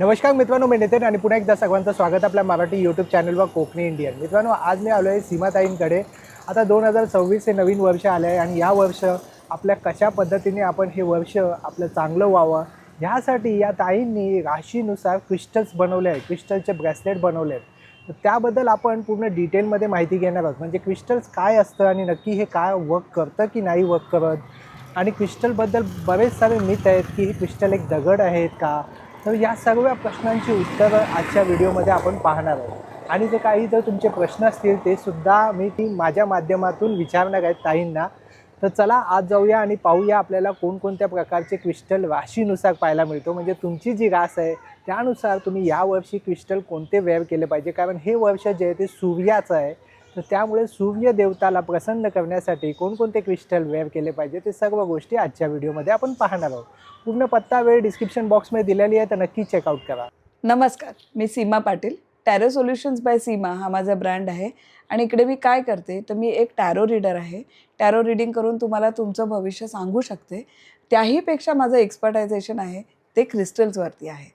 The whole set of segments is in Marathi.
नमस्कार मित्रांनो, मी नितीन आणि पुन्हा एकदा सगळ्यांचं स्वागत आपल्या मराठी यूट्यूब चॅनलवर कोकणी इंडियन. मित्रांनो, आज मी आलो आहे सीमाताईंकडे. आता 2026 हे नवीन वर्ष आलं आहे आणि या वर्ष आपल्या कशा पद्धतीने आपण हे वर्ष आपलं चांगलं व्हावं ह्यासाठी या ताईंनी राशीनुसार क्रिस्टल्स बनवले आहेत, क्रिस्टलचे ब्रेसलेट बनवले आहेत. तर त्याबद्दल आपण पूर्ण डिटेलमध्ये माहिती घेणार आहोत. म्हणजे क्रिस्टल्स काय असतं आणि नक्की हे काय वर्क करतं की नाही वर्क करत, आणि क्रिस्टलबद्दल बरेच सारे मिथ आहेत की हे क्रिस्टल एक दगड आहेत का. तर या सर्व प्रश्नांची उत्तरं आजच्या व्हिडिओमध्ये आपण पाहणार आहोत. आणि जे काही जर तुमचे प्रश्न असतील ते सुद्धा मी माझ्या माध्यमातून विचारणार आहेत ताईंना. तर चला आज जाऊया आणि पाहूया आपल्याला कोणकोणत्या प्रकारचे क्रिस्टल राशीनुसार पाहायला मिळतो. म्हणजे तुमची जी रास आहे त्यानुसार तुम्ही यावर्षी क्रिस्टल कोणते वेअर केले पाहिजे, कारण हे वर्ष जे आहे ते सूर्याचं आहे. तर त्यामुळे सूर्य देवताला प्रसन्न करण्यासाठी कोणकोणते क्रिस्टल वेअर केले पाहिजे ते सर्व गोष्टी आजच्या व्हिडिओमध्ये आपण पाहणार आहोत. पूर्ण पत्ता वेळ डिस्क्रिप्शन बॉक्समध्ये दिलेली आहे, तर नक्की चेकआउट करा. नमस्कार, मी सीमा पाटील. टॅरो सोल्युशन्स बाय सीमा हा माझा ब्रँड आहे आणि इकडे मी काय करते तर मी एक टॅरो रीडर आहे. टॅरो रीडिंग करून तुम्हाला तुमचं भविष्य सांगू शकते. त्याहीपेक्षा माझं एक्सपर्टायझेशन आहे ते क्रिस्टल्सवरती आहे.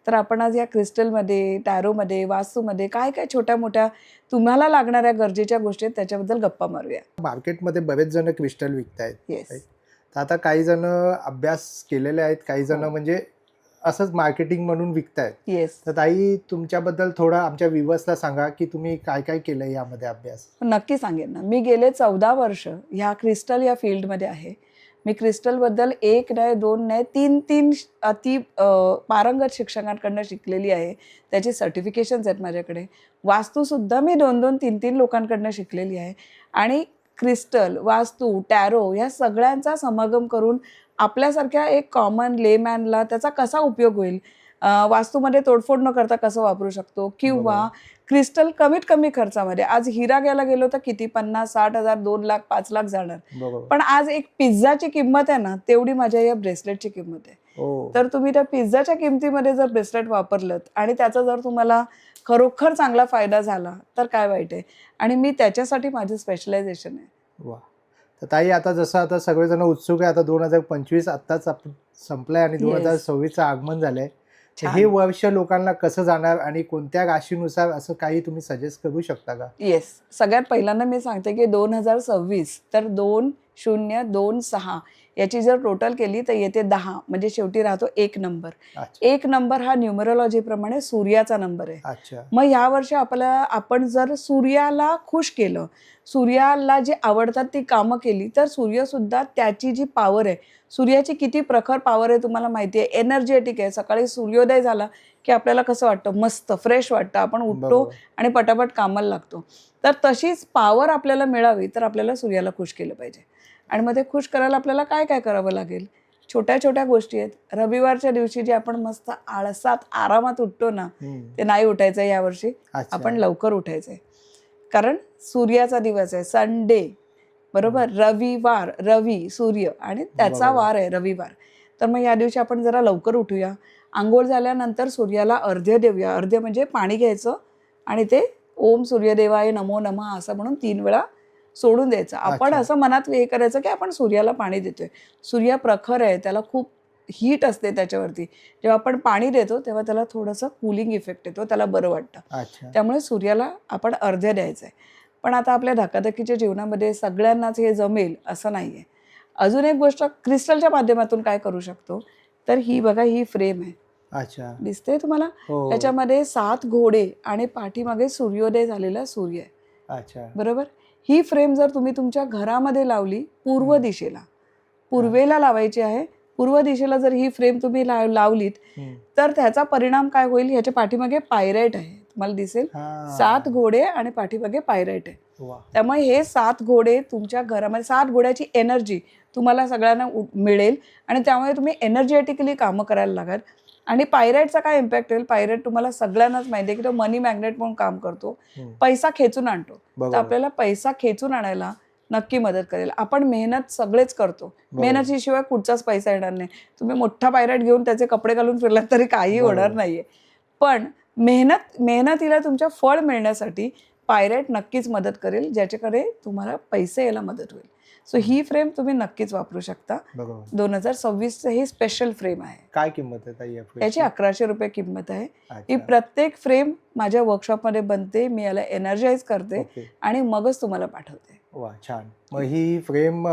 तर आपण आज या क्रिस्टलमध्ये, टॅरोमध्ये, वास्तूमध्ये काय काय छोट्या मोठ्या तुम्हाला लागणाऱ्या गरजेच्या गोष्टी आहेत त्याच्याबद्दल गप्पा मारूया. मार्केटमध्ये बरेच जण क्रिस्टल विकत आहेत. येस, तर आता काही जण अभ्यास केलेले आहेत, काही जण म्हणजे असंच मार्केटिंग म्हणून विकतायत. येस. तर ताई, तुमच्याबद्दल थोडं आमच्या व्ह्यूअर्सला सांगा की तुम्ही काय काय केलं यामध्ये अभ्यास. नक्की सांगेन ना. मी गेले 14 वर्ष ह्या क्रिस्टल या फील्डमध्ये आहे. मी क्रिस्टलबद्दल एक नाही, दोन नाही, तीन अति पारंगत शिक्षकांकडनं शिकलेली आहे. त्याचे सर्टिफिकेशन्स आहेत माझ्याकडे. वास्तूसुद्धा मी 2-2, 3-3 लोकांकडनं शिकलेली आहे. आणि क्रिस्टल, वास्तू, टॅरो या सगळ्यांचा समागम करून आपल्यासारख्या एक कॉमन लेमॅनला त्याचा कसा उपयोग होईल, वास्तूमध्ये तोडफोड न करता कसं वापरू शकतो, किंवा क्रिस्टल कमीत कमी खर्चामध्ये. आज हिरा घ्यायला गेलो तर किती 50-60 हजार, 2 लाख, 5 लाख जाणार. पण आज एक पिझ्झाची किंमत आहे ना, तेवढी माझ्या या ब्रेसलेटची किंमत आहे. तर तुम्ही त्या पिझ्झाच्या किमतीमध्ये जर ब्रेसलेट वापरलं आणि त्याचा जर तुम्हाला खरोखर चांगला फायदा झाला तर काय वाईट आहे. आणि मी त्याच्यासाठी माझं स्पेशलायझेशन आहे. वा. तर ताई, आता जसं आता सगळेजण उत्सुक आहे, आता 2025 आत्ताच संपलंय आणि 2026चं आगमन झालंय. हे वर्ष लोकांना कसं जाणार आणि कोणत्या राशीनुसार असं काही तुम्ही सजेस्ट करू शकता का? येस. सगळ्यात पहिल्यांदा मी सांगते की 2026 तर 2026 याची जर टोटल केली तर येते 10, म्हणजे शेवटी राहतो 1 नंबर. 1 नंबर हा न्यूमरोलॉजीप्रमाणे सूर्याचा नंबर आहे. मग यावर्षी आपण जर सूर्याला खुश केलं, सूर्याला जी आवडतात ती कामं केली, तर सूर्यसुद्धा त्याची जी पॉवर आहे, सूर्याची किती प्रखर पॉवर आहे तुम्हाला माहिती आहे. एनर्जेटिक आहे. सकाळी सूर्योदय झाला की आपल्याला कसं वाटतं, मस्त फ्रेश वाटतं, आपण उठतो आणि पटापट कामाला लागतो. तर तशीच पॉवर आपल्याला मिळावी तर आपल्याला सूर्याला खुश केलं पाहिजे. आणि मग ते खुश करायला आपल्याला काय काय करावं लागेल. छोट्या छोट्या गोष्टी आहेत. रविवारच्या दिवशी जे आपण मस्त आळसात आरामात उठतो ना, ते नाही उठायचं आहे यावर्षी. आपण लवकर उठायचं आहे, कारण सूर्याचा दिवस आहे, संडे, बरोबर. रविवार, रवी सूर्य आणि त्याचा वार आहे रविवार. तर मग या दिवशी आपण जरा लवकर उठूया. आंघोळ झाल्यानंतर सूर्याला अर्घ्य देऊया. अर्घ्य म्हणजे पाणी घ्यायचं आणि ते ओम सूर्यदेवाय नमो नमः असं म्हणून 3 वेळा सोडून द्यायचं. आपण असं मनात हे करायचं की आपण सूर्याला पाणी देतोय. सूर्य प्रखर आहे, त्याला खूप हीट असते त्याच्यावरती. जेव्हा आपण पाणी देतो तेव्हा त्याला थोडंसं कूलिंग इफेक्ट येतो, त्याला बरं वाटतं. त्यामुळे सूर्याला आपण अर्घ्य द्यायचं आहे. पण आता आपल्या धकाधकीच्या जीवनामध्ये सगळ्यांनाच हे जमेल असं नाही आहे. अजून एक गोष्ट क्रिस्टलच्या माध्यमातून काय करू शकतो, तर ही बघा, ही फ्रेम आहे. दिसते तुम्हाला? त्याच्यामध्ये 7 घोडे आणि पाठीमागे सूर्योदय झालेला सूर्य आहे. बरोबर. ही फ्रेम जर तुम्ही तुमच्या घरामध्ये लावली, पूर्व दिशेला, पूर्वेला लावायची आहे. पूर्व दिशेला जर ही फ्रेम तुम्ही लावलीत तर त्याचा परिणाम काय होईल, ह्याच्या पाठीमागे पायराईट आहे, तुम्हाला दिसेल. 7 घोडे आणि पाठीमागे पायराईट आहे. त्यामुळे हे 7 घोडे तुमच्या घरामध्ये, 7 घोड्याची एनर्जी तुम्हाला सगळ्यांना मिळेल आणि त्यामुळे तुम्ही एनर्जेटिकली कामं करायला लागाल. आणि पायराईटचा काय इम्पॅक्ट होईल, पायराईट तुम्हाला सगळ्यांनाच माहिती आहे की तो मनी मॅग्नेट म्हणून काम करतो, पैसा खेचून आणतो. तर आपल्याला पैसा खेचून आणायला नक्की मदत करेल. आपण मेहनत सगळेच करतो, मेहनतीशिवाय कुठचाच पैसा येणार नाही. तुम्ही मोठा पायराईट घेऊन त्याचे कपडे घालून फिरलात तरी काही होणार नाहीये. पण मेहनतीला तुमच्या फळ मिळण्यासाठी पायराईट नक्कीच मदत करेल, ज्याच्याकडे तुम्हाला पैसे यायला मदत होईल. सो ही फ्रेम तुम्ही नक्कीच वापरू शकता. बरोबर. 2026चं हे स्पेशल फ्रेम आहे. काय किंमत आहे ताई या याची फ्रेमची? 1100 रुपये किंमत आहे. ही अच्छा. प्रत्येक फ्रेम माझ्या वर्कशॉपमध्ये बनते, मी याला एनर्जाइज करते ओके. आणि मगच तुम्हाला पाठवते. वा, छान. मग ही फ्रेम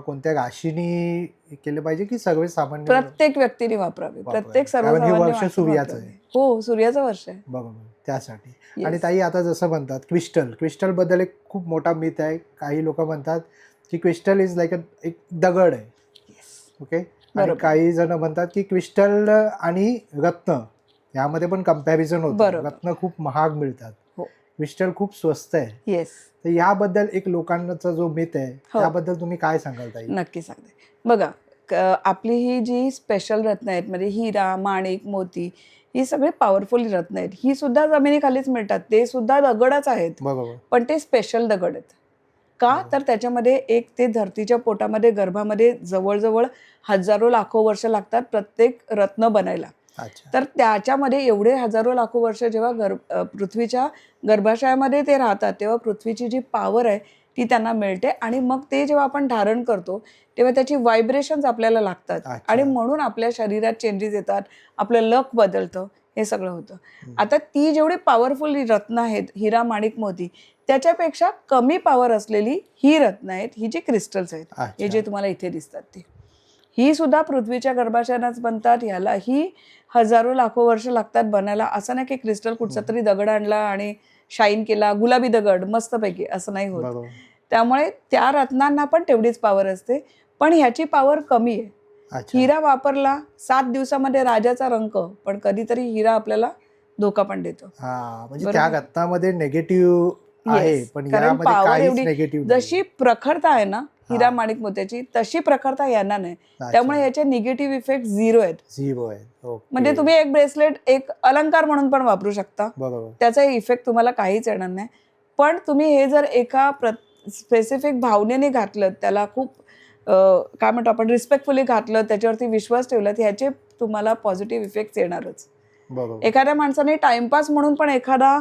कोणत्या राशीनी केलं पाहिजे की सर्वसामान्य प्रत्येक व्यक्तीने वापरावी, वापरावी? प्रत्येक कारण हे सर्वसामान्य वर्ष माणसाने सूर्याचं वापरावी. आहे. हो, सूर्याचं वर्ष आहे. बरोबर, त्यासाठी. Yes. आणि ताई आता जसं म्हणतात क्रिस्टल बद्दल एक खूप मोठा मिथ आहे. काही लोक म्हणतात की क्रिस्टल इज लाईक एक दगड आहे. ओके. आणि बरोबर. काही जण म्हणतात की क्रिस्टल आणि रत्न यामध्ये पण कम्पॅरिझन होतं. बरोबर. रत्न खूप महाग मिळतात, हो. क्रिस्टल खूप स्वस्त आहे. येस, तर याबद्दल एक लोकांचा जो मिथ आहे हो. त्याबद्दल तुम्ही काय सांगाल ताई? नक्की सांगते. बघा, आपली ही जी स्पेशल रत्न आहेत म्हणजे हिरा, माणिक, मोती, ही सगळी पॉवरफुल रत्न आहेत. ही सुद्धा जमिनीखालीच मिळतात, ते सुद्धा दगडच आहेत, बरोबर. पण ते स्पेशल दगड आहेत. का तर त्याच्यामध्ये एक ते धरतीच्या पोटामध्ये गर्भामध्ये जवळजवळ हजारो लाखो वर्ष लागतात प्रत्येक रत्न बनायला. अच्छा. तर त्याच्यामध्ये एवढे हजारो लाखो वर्ष जेव्हा पृथ्वीच्या गर्भाशयामध्ये ते राहतात तेव्हा पृथ्वीची जी पॉवर आहे ती त्यांना मिळते आणि मग ते जेव्हा आपण धारण करतो तेव्हा त्याची व्हायब्रेशन्स आपल्याला लागतात. अच्छा. आणि म्हणून आपल्या शरीरात चेंजेस येतात, आपलं लक बदलतं, हे सगळं होतं. आता ती जेवढी पॉवरफुल रत्न आहेत, हिरा, माणिक, मोती, त्याच्यापेक्षा कमी पॉवर असलेली ही रत्न आहेत, ही जी क्रिस्टल्स आहेत, हे अच्छा. जे तुम्हाला इथे दिसतात ती, ही सुद्धा पृथ्वीच्या गर्भाशयानंच बनतात. ह्यालाही हजारो लाखो वर्ष लागतात बनायला. असं नाही की क्रिस्टल कुठचा तरी दगड आणला आणि शाईन केला, गुलाबी दगड मस्तपैकी, असं नाही होत. बरोबर. त्यामुळे त्या रत्नांना पण तेवढीच पॉवर असते, पण ह्याची पॉवर कमी आहे. अच्छा. हिरा वापरला 7 दिवसामध्ये राजाचा रंक, पण कधीतरी हिरा आपल्याला धोका पण देतो. हा, म्हणजे बरोबर. त्या रत्नामध्ये नेगेटिव्ह आहे, Yes, पण कारण यामध्ये power काहीच एवढी- नेगेटिव्ह जशी प्रखरता आहे ना हिरा, हा. माणिक, मोत्याची, तशी प्रखरता यांना नाही. अच्छा. त्यामुळे याचे निगेटिव्ह इफेक्ट 0 आहेत. 0 आहे. ओके. म्हणजे तुम्ही एक ब्रेसलेट एक अलंकार म्हणून पण वापरू शकता, बरोबर. त्याचा इफेक्ट तुम्हाला काहीच येणार नाही. पण तुम्ही हे जर एका स्पेसिफिक भावनेने घातलं, त्याला खूप काय म्हणतो आपण रिस्पेक्टफुली घातलं, त्याच्यावरती विश्वास ठेवला, ह्याचे तुम्हाला पॉझिटिव्ह इफेक्ट येणारच. बरोबर. एखाद्या माणसाने टाइमपास म्हणून पण एखादा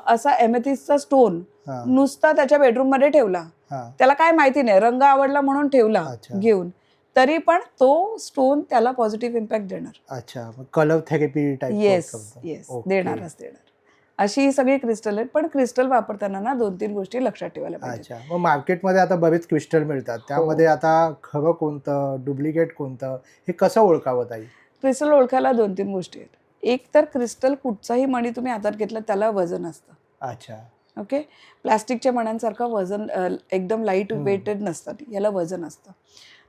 असा एमेथिस्टचा स्टोन हा. नुसता त्याच्या बेडरूम मध्ये ठेवला, हा. त्याला काय माहिती नाही, रंग आवडला म्हणून ठेवला अच्छा. घेऊन, तरी पण तो स्टोन त्याला पॉझिटिव्ह इम्पॅक्ट देणार. अच्छा, मग कलर थेरपी टाइप. येस, देणारच देणार. अशी ही सगळी क्रिस्टल आहेत, पण क्रिस्टल वापरताना ना 2-3 गोष्टी लक्षात ठेवायला पाहिजे. अच्छा, मग मार्केटमध्ये आता बरेच क्रिस्टल मिळतात, त्यामध्ये आता खरं कोणतं, डुप्लिकेट कोणतं, हे कसं ओळखावं ताई? क्रिस्टल ओळखायला 2-3 गोष्टी आहेत. एक तर क्रिस्टल कुठचाही मणी तुम्ही हातात घेतला त्याला वजन असतं. अच्छा. ओके. प्लास्टिकच्या मण्यांसारखं वजन एकदम लाईट वेटेड नसतात, याला वजन असतं.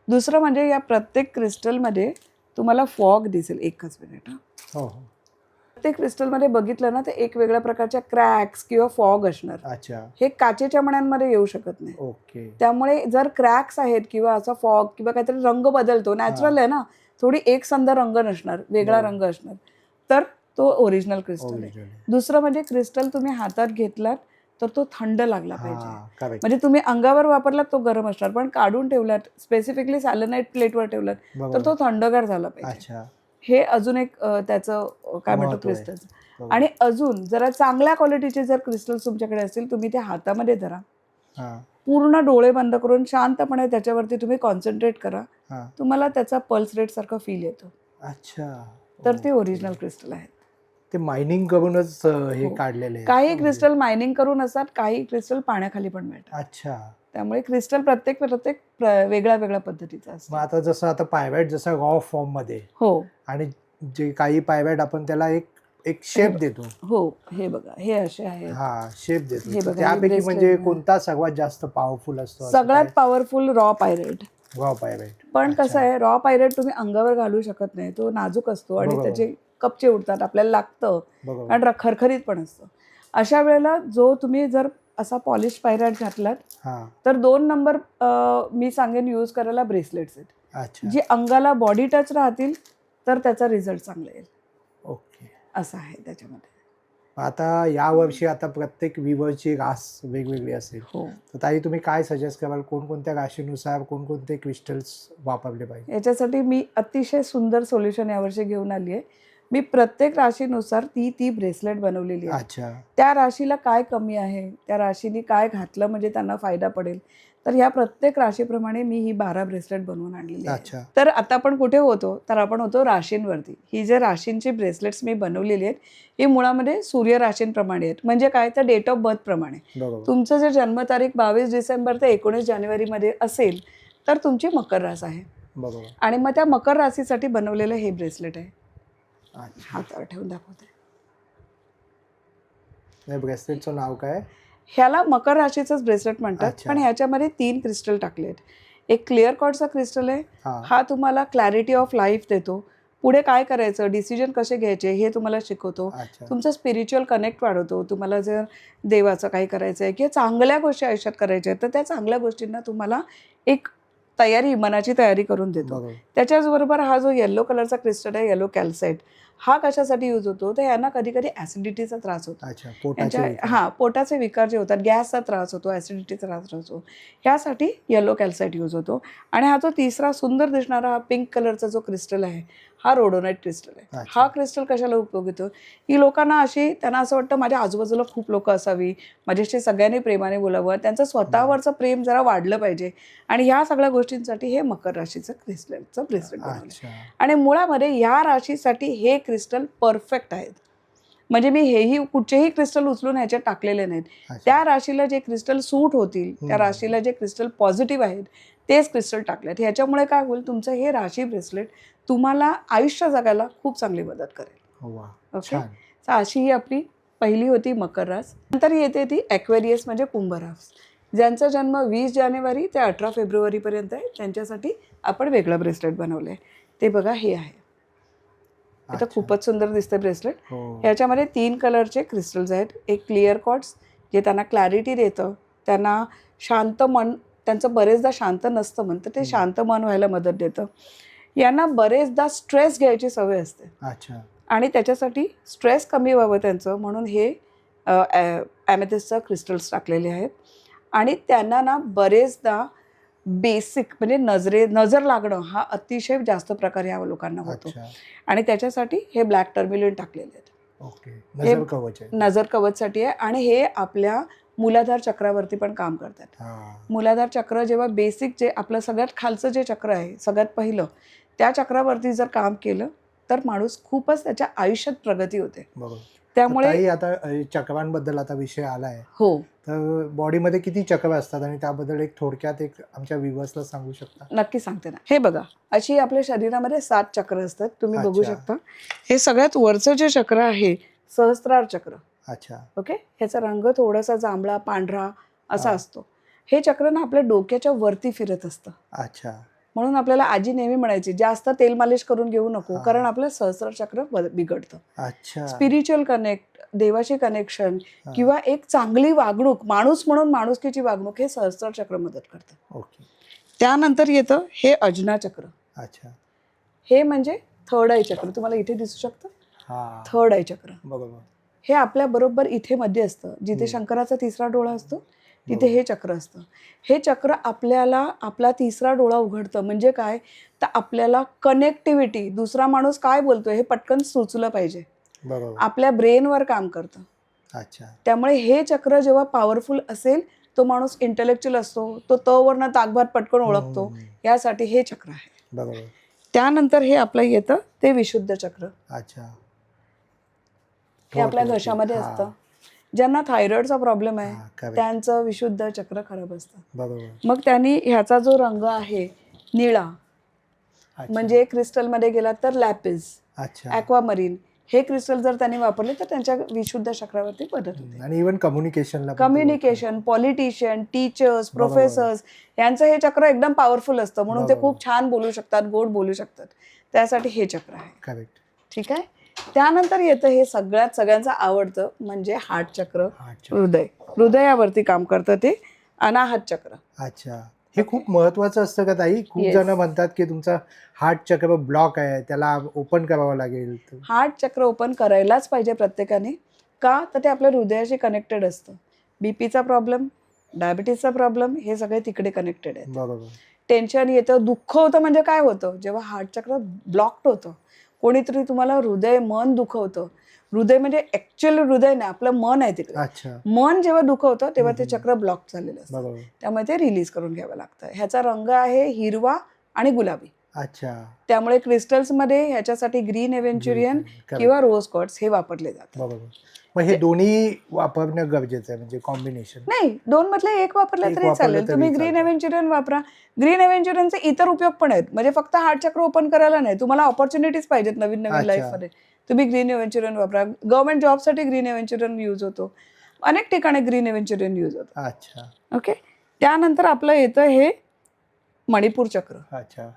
दुसरं म्हणजे या प्रत्येक क्रिस्टलमध्ये तुम्हाला फॉग दिसेल. एकच मिनिट. हो. प्रत्येक क्रिस्टलमध्ये बघितलं ना तर एक वेगळ्या प्रकारच्या क्रॅक्स किंवा फॉग असणार. अच्छा. हे काचेच्या मण्यांमध्ये येऊ शकत नाही. ओके. त्यामुळे जर क्रॅक्स आहेत किंवा असा फॉग किंवा काहीतरी रंग बदलतो, नॅचरल आहे ना, थोडी एकसंध रंग नसणार, वेगळा रंग असणार, तर तो ओरिजिनल क्रिस्टल आहे. दुसरं म्हणजे क्रिस्टल तुम्ही हातात घेतलात तर तो थंड लागला पाहिजे. म्हणजे तुम्ही अंगावर वापरलात तो गरम असणार, पण काढून ठेवलात, स्पेसिफिकली सॅलेनाइट प्लेटवर ठेवलात तर तो थंडगार झाला पाहिजे. अच्छा. हे अजून एक त्याचं काय म्हणतो क्रिस्टलचं. आणि अजून जरा चांगल्या क्वालिटीचे जर क्रिस्टल्स तुमच्याकडे असतील, तुम्ही ते हातामध्ये धरा, पूर्ण डोळे बंद करून शांतपणे त्याच्यावरती तुम्ही कॉन्सन्ट्रेट करा, तुम्हाला त्याचा पल्स रेट सारखा फील येतो. अच्छा. तर ते ओरिजिनल क्रिस्टल आहेत. ते मायनिंग करूनच हे काढलेले आहे. काही क्रिस्टल मायनिंग करून असतात, काही क्रिस्टल पाण्याखाली पण मिळतात. अच्छा. त्यामुळे क्रिस्टल प्रत्येक वेगळ्या वेगळ्या पद्धतीचा असतो. मग आता जसं आता पायवाईट जसं रॉ फॉर्म मध्ये, हो, आणि जे काही पायवाईट आपण त्याला एक शेप देतो. हो, हे बघा, हे असे आहेत. हा, शेप देतो. हे बघा, त्यापैकी bracelet म्हणजे आहे. कोणता सर्वात जास्त पॉवरफुल असतो? सगळ्यात पॉवरफुल रॉ पायरेट. रॉ पायवाईट. पण कसं आहे, रॉ पायरेट तुम्ही अंगावर घालू शकत नाही, तो नाजूक असतो आणि बरोबर. त्याचे कपचे उडतात, आपल्याला लागतं, बरोबर. आणि खरखरीत पण असतं. अशा वेळेला जो तुम्ही जर असा पॉलिश पायरेट घातलात तर 2 नंबर मी सांगेन यूज करायला ब्रेसलेट्स आहेत. अच्छा. जी अंगाला बॉडी टच राहतील तर त्याचा रिझल्ट चांगला येईल. ओके. असं आहे त्याच्यामध्ये. आता यावर्षी आता प्रत्येक विवरची रास वेगवेगळी असेल, हो. तर ताई तुम्ही काय सजेस्ट कराल, कोणकोणत्या राशीनुसार कोणकोणते क्रिस्टल्स वापरले पाहिजे? याच्यासाठी मी अतिशय सुंदर सोल्युशन यावर्षी घेऊन आली आहे. मी प्रत्येक राशीनुसार ती ब्रेसलेट बनवलेली आहे. अच्छा. त्या राशीला काय कमी आहे, त्या राशीने काय घातलं म्हणजे त्यांना फायदा पडेल, तर ह्या प्रत्येक राशीप्रमाणे मी ही 12 ब्रेसलेट बनवून आणलेली आहे. अच्छा. तर आता आपण कुठे होतो, तर आपण होतो राशींवरती. ही जे राशींची ब्रेसलेट्स मी बनवलेली आहेत ही मुळामध्ये सूर्य राशींप्रमाणे आहेत. म्हणजे काय, तर डेट ऑफ बर्थ प्रमाणे. बरोबर. तुमचं जे जन्मतारीख 22 डिसेंबर ते 19 जानेवारीमध्ये असेल तर तुमची मकर रास आहे. बरोबर. आणि मग त्या मकर राशीसाठी बनवलेलं हे ब्रेसलेट आहे. अच्छा. हातावर ठेवून दाखवते. या ब्रेसलेटचं नाव काय? ह्याला मकर राशीचंच ब्रेसलेट म्हणतात. अच्छा. पण ह्याच्यामध्ये 3 क्रिस्टल टाकले आहेत. एक क्लिअर कॉर्डचा क्रिस्टल आहे. हां. हा तुम्हाला क्लॅरिटी ऑफ लाईफ देतो. पुढे काय करायचं, डिसिजन कसे घ्यायचे हे तुम्हाला शिकवतो. अच्छा. तुमचं स्पिरिच्युअल कनेक्ट वाढवतो. तुम्हाला जर देवाचं काही करायचं आहे किंवा चांगल्या गोष्टी आयुष्यात करायच्या आहेत तर त्या चांगल्या गोष्टींना तुम्हाला एक तयारी, मनाची तयारी करून देतो. बरोबर. त्याच्याचबरोबर हा जो येलो कलरचा क्रिस्टल आहे, येलो कॅल्साइट, हा कशासाठी यूज होतो, तर यांना कधी कधी ॲसिडिटीचा त्रास होतो. अच्छा. पोटाचे पोटाचे विकार जे होतात, गॅसचा त्रास होतो, ॲसिडिटीचा त्रास होतो, ह्यासाठी येलो कॅल्साइट यूज होतो. आणि हा जो तिसरा सुंदर दिसणारा हा पिंक कलरचा जो क्रिस्टल आहे हा रोडोनाईट क्रिस्टल आहे. अच्छा. हा क्रिस्टल कशाला उपयोग येतो, ही लोकांना अशी, त्यांना असं वाटतं माझ्या आजूबाजूला खूप लोक असावी, माझ्याशी सगळ्यांनी प्रेमाने बोलावं, त्यांचं स्वतःवरचं प्रेम जरा वाढलं पाहिजे. आणि ह्या सगळ्या गोष्टींसाठी हे मकर राशीचं क्रिस्टलचं ब्रेसलेट बनवलं. अच्छा. आणि मुळामध्ये ह्या राशीसाठी हे क्रिस्टल परफेक्ट आहेत. म्हणजे मी हेही कुठचेही क्रिस्टल उचलून ह्याच्यात टाकलेले नाहीत. अच्छा. त्या राशीला जे क्रिस्टल सूट होतील, त्या राशीला जे क्रिस्टल पॉझिटिव्ह आहेत तेच क्रिस्टल टाकलेत. ह्याच्यामुळे काय होईल, तुमचं हे राशी ब्रेसलेट तुम्हाला आयुष्य जगायला खूप चांगली मदत करेल. वा. ओके. छान. तर अशी ही आपली पहिली होती मकर रास. नंतर येते ती ॲक्वेरियस म्हणजे कुंभ रास. ज्यांचा जन्म 20 जानेवारी ते 18 फेब्रुवारीपर्यंत आहे त्यांच्यासाठी आपण वेगळं ब्रेसलेट बनवलं आहे. ते बघा, हे आहे. आता अच्छा. खूपच सुंदर दिसतं ब्रेसलेट. हो. ह्याच्यामध्ये 3 कलरचे क्रिस्टल्स आहेत. एक क्लिअर क्वार्ट्ज जे त्यांना क्लॅरिटी देतं, त्यांना शांत मन, त्यांचं बरेचदा शांत नसतं मन, तर ते शांत मन व्हायला मदत देतं. यांना बरेचदा स्ट्रेस घ्यायची सवय असते अच्छा. आणि त्याच्यासाठी स्ट्रेस कमी व्हावं त्यांचं म्हणून हे ॲमेथिस्टचं क्रिस्टल्स टाकलेले आहेत. आणि त्यांना ना बरेचदा बेसिक म्हणजे नजर लागणं हा अतिशय जास्त प्रकार या लोकांना होतो. अच्छा. आणि त्याच्यासाठी हे ब्लॅक टर्मिलिन टाकलेले आहेत. ओके. नजर कवच आहे. नजर कवचसाठी आहे. आणि हे आपल्या मूलाधार चक्रावरती पण काम करतात. हां. मूलाधार चक्र जेव्हा बेसिक जे आपलं सगळ्यात खालचं जे चक्र आहे, सगळ्यात पहिलं, त्या चक्रावरती जर काम केलं तर माणूस खूपच त्याच्या आयुष्यात प्रगती होते. बरोबर. त्यामुळे ताई, आता चक्रांबद्दल आता विषय आलाय, हो, तर बॉडीमध्ये किती चक्र असतात आणि त्याबद्दल एक थोडक्यात एक आमच्या व्ह्युअर्सला सांगू शकता? नक्की सांगते ना. हे बघा, अशी आपल्या शरीरामध्ये 7 चक्र असतात. तुम्ही बघू अच्छा. शकता. हे सगळ्यात वरचं जे चक्र आहे सहस्त्रार चक्र. अच्छा. ओके. ह्याचा रंग थोडासा जांभळा पांढरा असा हा. असतो. हे चक्र ना आपल्या डोक्याच्या वरती फिरत असतं. अच्छा. म्हणून आपल्याला आजी नेहमी म्हणायची जास्त तेल मालिश करून घेऊ नको, हा. कारण आपलं सहस्रार चक्र बिघडतं. अच्छा. स्पिरिच्युअल कनेक्ट, देवाशी कनेक्शन हा. किंवा एक चांगली वागणूक, माणूस म्हणून माणुसकीची वागणूक, हे सहस्रार चक्र मदत करतं. ओके. त्यानंतर येतं हे अजना चक्र. अच्छा. हे म्हणजे थर्ड आय चक्र. तुम्हाला इथे दिसू शकतं, हा. थर्ड आय चक्र. बरोबर. हे आपल्या बरोबर इथे मध्ये असतं, जिथे शंकराचा तिसरा डोळा असतो तिथे हे चक्र असतं. हे चक्र आपल्याला आपला तिसरा डोळा उघडतं. म्हणजे काय, तर आपल्याला कनेक्टिव्हिटी, दुसरा माणूस काय बोलतोय हे पटकन सुचलं पाहिजे, बरोबर. आपल्या ब्रेनवर काम करतं. अच्छा. त्यामुळे हे चक्र जेव्हा पॉवरफुल असेल तो माणूस इंटेलेक्च्युअल असतो, तो तवरनं ताकभात पटकन ओळखतो. यासाठी हे चक्र आहे. बरोबर. त्यानंतर हे आपलं येतं ते विशुद्ध चक्र. अच्छा. हे आपल्या घशामध्ये असतं. ज्यांना थायरॉइडचा प्रॉब्लेम आहे त्यांचं विशुद्ध चक्र खराब असतं. बरोबर. मग त्यांनी ह्याचा जो रंग आहे निळा, म्हणजे क्रिस्टलमध्ये गेला तर लॅपिस, अच्छा. ॲक्वामरीन, हे क्रिस्टल जर त्यांनी वापरले तर त्यांच्या विशुद्ध चक्रावरती मदत होते. आणि इव्हन कम्युनिकेशनला, कम्युनिकेशन, पॉलिटिशियन, टीचर्स, प्रोफेसर्स यांचं हे चक्र एकदम पॉवरफुल असतं, म्हणून ते खूप छान बोलू शकतात, गोड बोलू शकतात. त्यासाठी हे चक्र आहे. करेक्ट. ठीक आहे. त्यानंतर येतं हे सगळ्यांचं आवडतं म्हणजे हार्ट चक्र. हृदयावरती काम करतं ते अनाहत चक्र. अच्छा. हे खूप महत्वाचं असतं का ताई? खूप जण म्हणतात की तुमचा हार्ट चक्र ब्लॉक आहे, त्याला ओपन करावं लागेल. हार्ट चक्र ओपन करायलाच पाहिजे प्रत्येकाने. का, तर ते आपल्या हृदयाशी कनेक्टेड असतं. बीपीचा प्रॉब्लेम, डायबिटीसचा प्रॉब्लेम, हे सगळे तिकडे कनेक्टेड आहेत. बरोबर. टेन्शन येतं, दुःख होतं. म्हणजे काय होतं, जेव्हा हार्ट चक्र ब्लॉक्ड होतं, कोणीतरी तुम्हाला मन दुखवतं, हृदय म्हणजे ऍक्च्युअल हृदय नाही, आपलं मन आहे तिकडे. अच्छा. मन जेव्हा दुखवतं तेव्हा ते चक्र ब्लॉक झालेलं असतं, बरोबर. त्यामुळे ते रिलीज करून घ्यावं लागतं. ह्याचा रंग आहे हिरवा आणि गुलाबी. अच्छा. त्यामुळे क्रिस्टल्समध्ये ह्याच्यासाठी ग्रीन एव्हेंच्युरियन Correct. किंवा रोज क्वार्ट्स हे वापरले जातात. बरोबर. मग हे दोन्ही वापरणं गरजेचं आहे, म्हणजे कॉम्बिनेशन. नाही, दोन मधले एक वापरलं एक तरी वापरलं चालेल. तरी तुम्ही ग्रीन चालतं. एव्हेंच्युरियन वापरा. ग्रीन एव्हेंच्युरियनचे इतर उपयोग पण आहेत, म्हणजे फक्त हार्ट चक्र ओपन करायला नाही, तुम्हाला ऑपॉर्च्युनिटीज पाहिजेत नवीन नवीन अच्छा. लाईफमध्ये, तुम्ही ग्रीन एव्हेंच्युरियन वापरा. गव्हर्नमेंट जॉबसाठी ग्रीन एव्हेंच्युरियन यूज होतो, अनेक ठिकाणी ग्रीन एव्हेंच्युरियन यूज होतं. अच्छा. ओके. त्यानंतर आपलं येतं हे मणिपूर चक्र. अच्छा.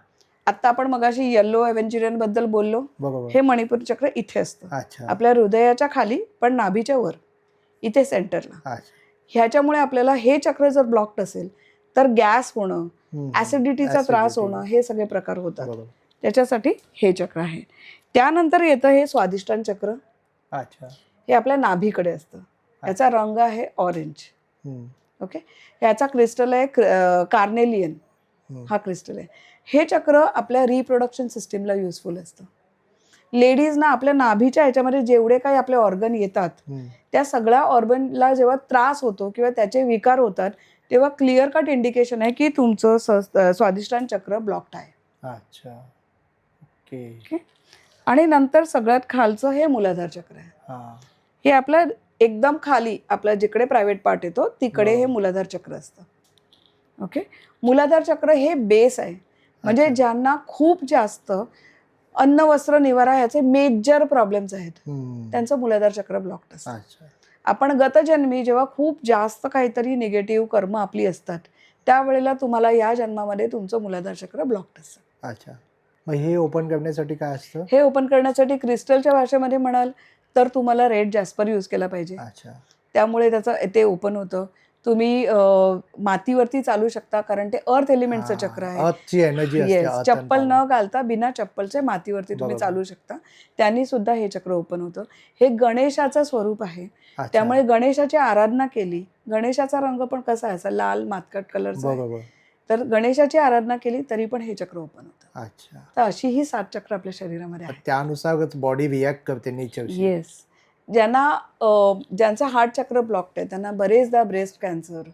आता आपण मगाशी येलो एव्हेंच्युरियन बद्दल बोललो, बरोबर. हे मणिपूर चक्र इथे असतं, अच्छा. आपल्या हृदयाच्या खाली पण नाभीच्या वर, इथे सेंटरला. अच्छा. ह्याच्यामुळे आपल्याला हे चक्र जर ब्लॉक्ड असेल तर गॅस होणं, ऍसिडिटीचा त्रास होणं, हे सगळे प्रकार होतात. बरोबर. त्याच्यासाठी हे चक्र आहे. त्यानंतर येतं हे स्वादिष्टान चक्र. अच्छा. हे आपल्या नाभीकडे असतं. याचा रंग आहे ऑरेंज. ओके. याचा क्रिस्टल आहे कार्नेलियन, हा क्रिस्टल आहे. हे चक्र आपल्या रिप्रोडक्शन सिस्टीमला युजफुल असतं. लेडीजना आपल्या नाभीच्या ह्याच्यामध्ये जेवढे काही आपले ऑर्गन येतात त्या सगळ्या ऑर्गनला जेव्हा त्रास होतो किंवा त्याचे विकार होतात तेव्हा क्लिअर कट इंडिकेशन आहे की तुमचं स्वादिष्टान चक्र ब्लॉक्ड आहे. अच्छा. ओके. ओके. आणि नंतर सगळ्यात खालचं हे मूलाधार चक्र आहे. हां. हे आपलं एकदम खाली, आपला जिकडे प्रायव्हेट पार्ट येतो तिकडे हे मूलाधार चक्र असतं. ओके. मूलाधार चक्र हे बेस आहे, म्हणजे ज्यांना खूप जास्त अन्न वस्त्र निवारा ह्याचे मेजर प्रॉब्लेम्स आहेत त्यांचं मूलाधार चक्र ब्लॉक्ड असतं. अच्छा. आपण गतजन्मी जेव्हा खूप जास्त काहीतरी निगेटिव्ह कर्म आपली असतात त्यावेळेला तुम्हाला या जन्मामध्ये तुमचं मूलाधार चक्र ब्लॉक्ड असतं. अच्छा. मग हे ओपन करण्यासाठी काय असतं? हे ओपन करण्यासाठी क्रिस्टलच्या भाषेमध्ये म्हणाल तर तुम्हाला रेड जॅस्पर यूज केला पाहिजे. अच्छा. त्यामुळे त्याचं ते ओपन होतं. तुम्ही मातीवरती चालू शकता कारण ते अर्थ एलिमेंटचं चक्र आहे. अर्थची एनर्जी असते. येस, चप्पल न घालता बिना चप्पलचे मातीवरती तुम्ही चालू शकता, त्यांनी सुद्धा हे चक्र ओपन होतं. हे गणेशाचं स्वरूप आहे, त्यामुळे गणेशाची आराधना केली. गणेशाचा रंग पण कसा आहे, असा लाल मातकट कलरचा आहे. बरोबर. तर गणेशाची आराधना केली तरी पण हे चक्र ओपन होतं. अच्छा. तर अशी ही 7 चक्र आपल्या शरीरामध्ये आहेत. त्यानुसारच बॉडी रिॲक्ट करते नेचरशी. येस. ज्यांचा हार्ट चक्र ब्लॉक्ड आहे त्यांना बरेचदा ब्रेस्ट कॅन्सर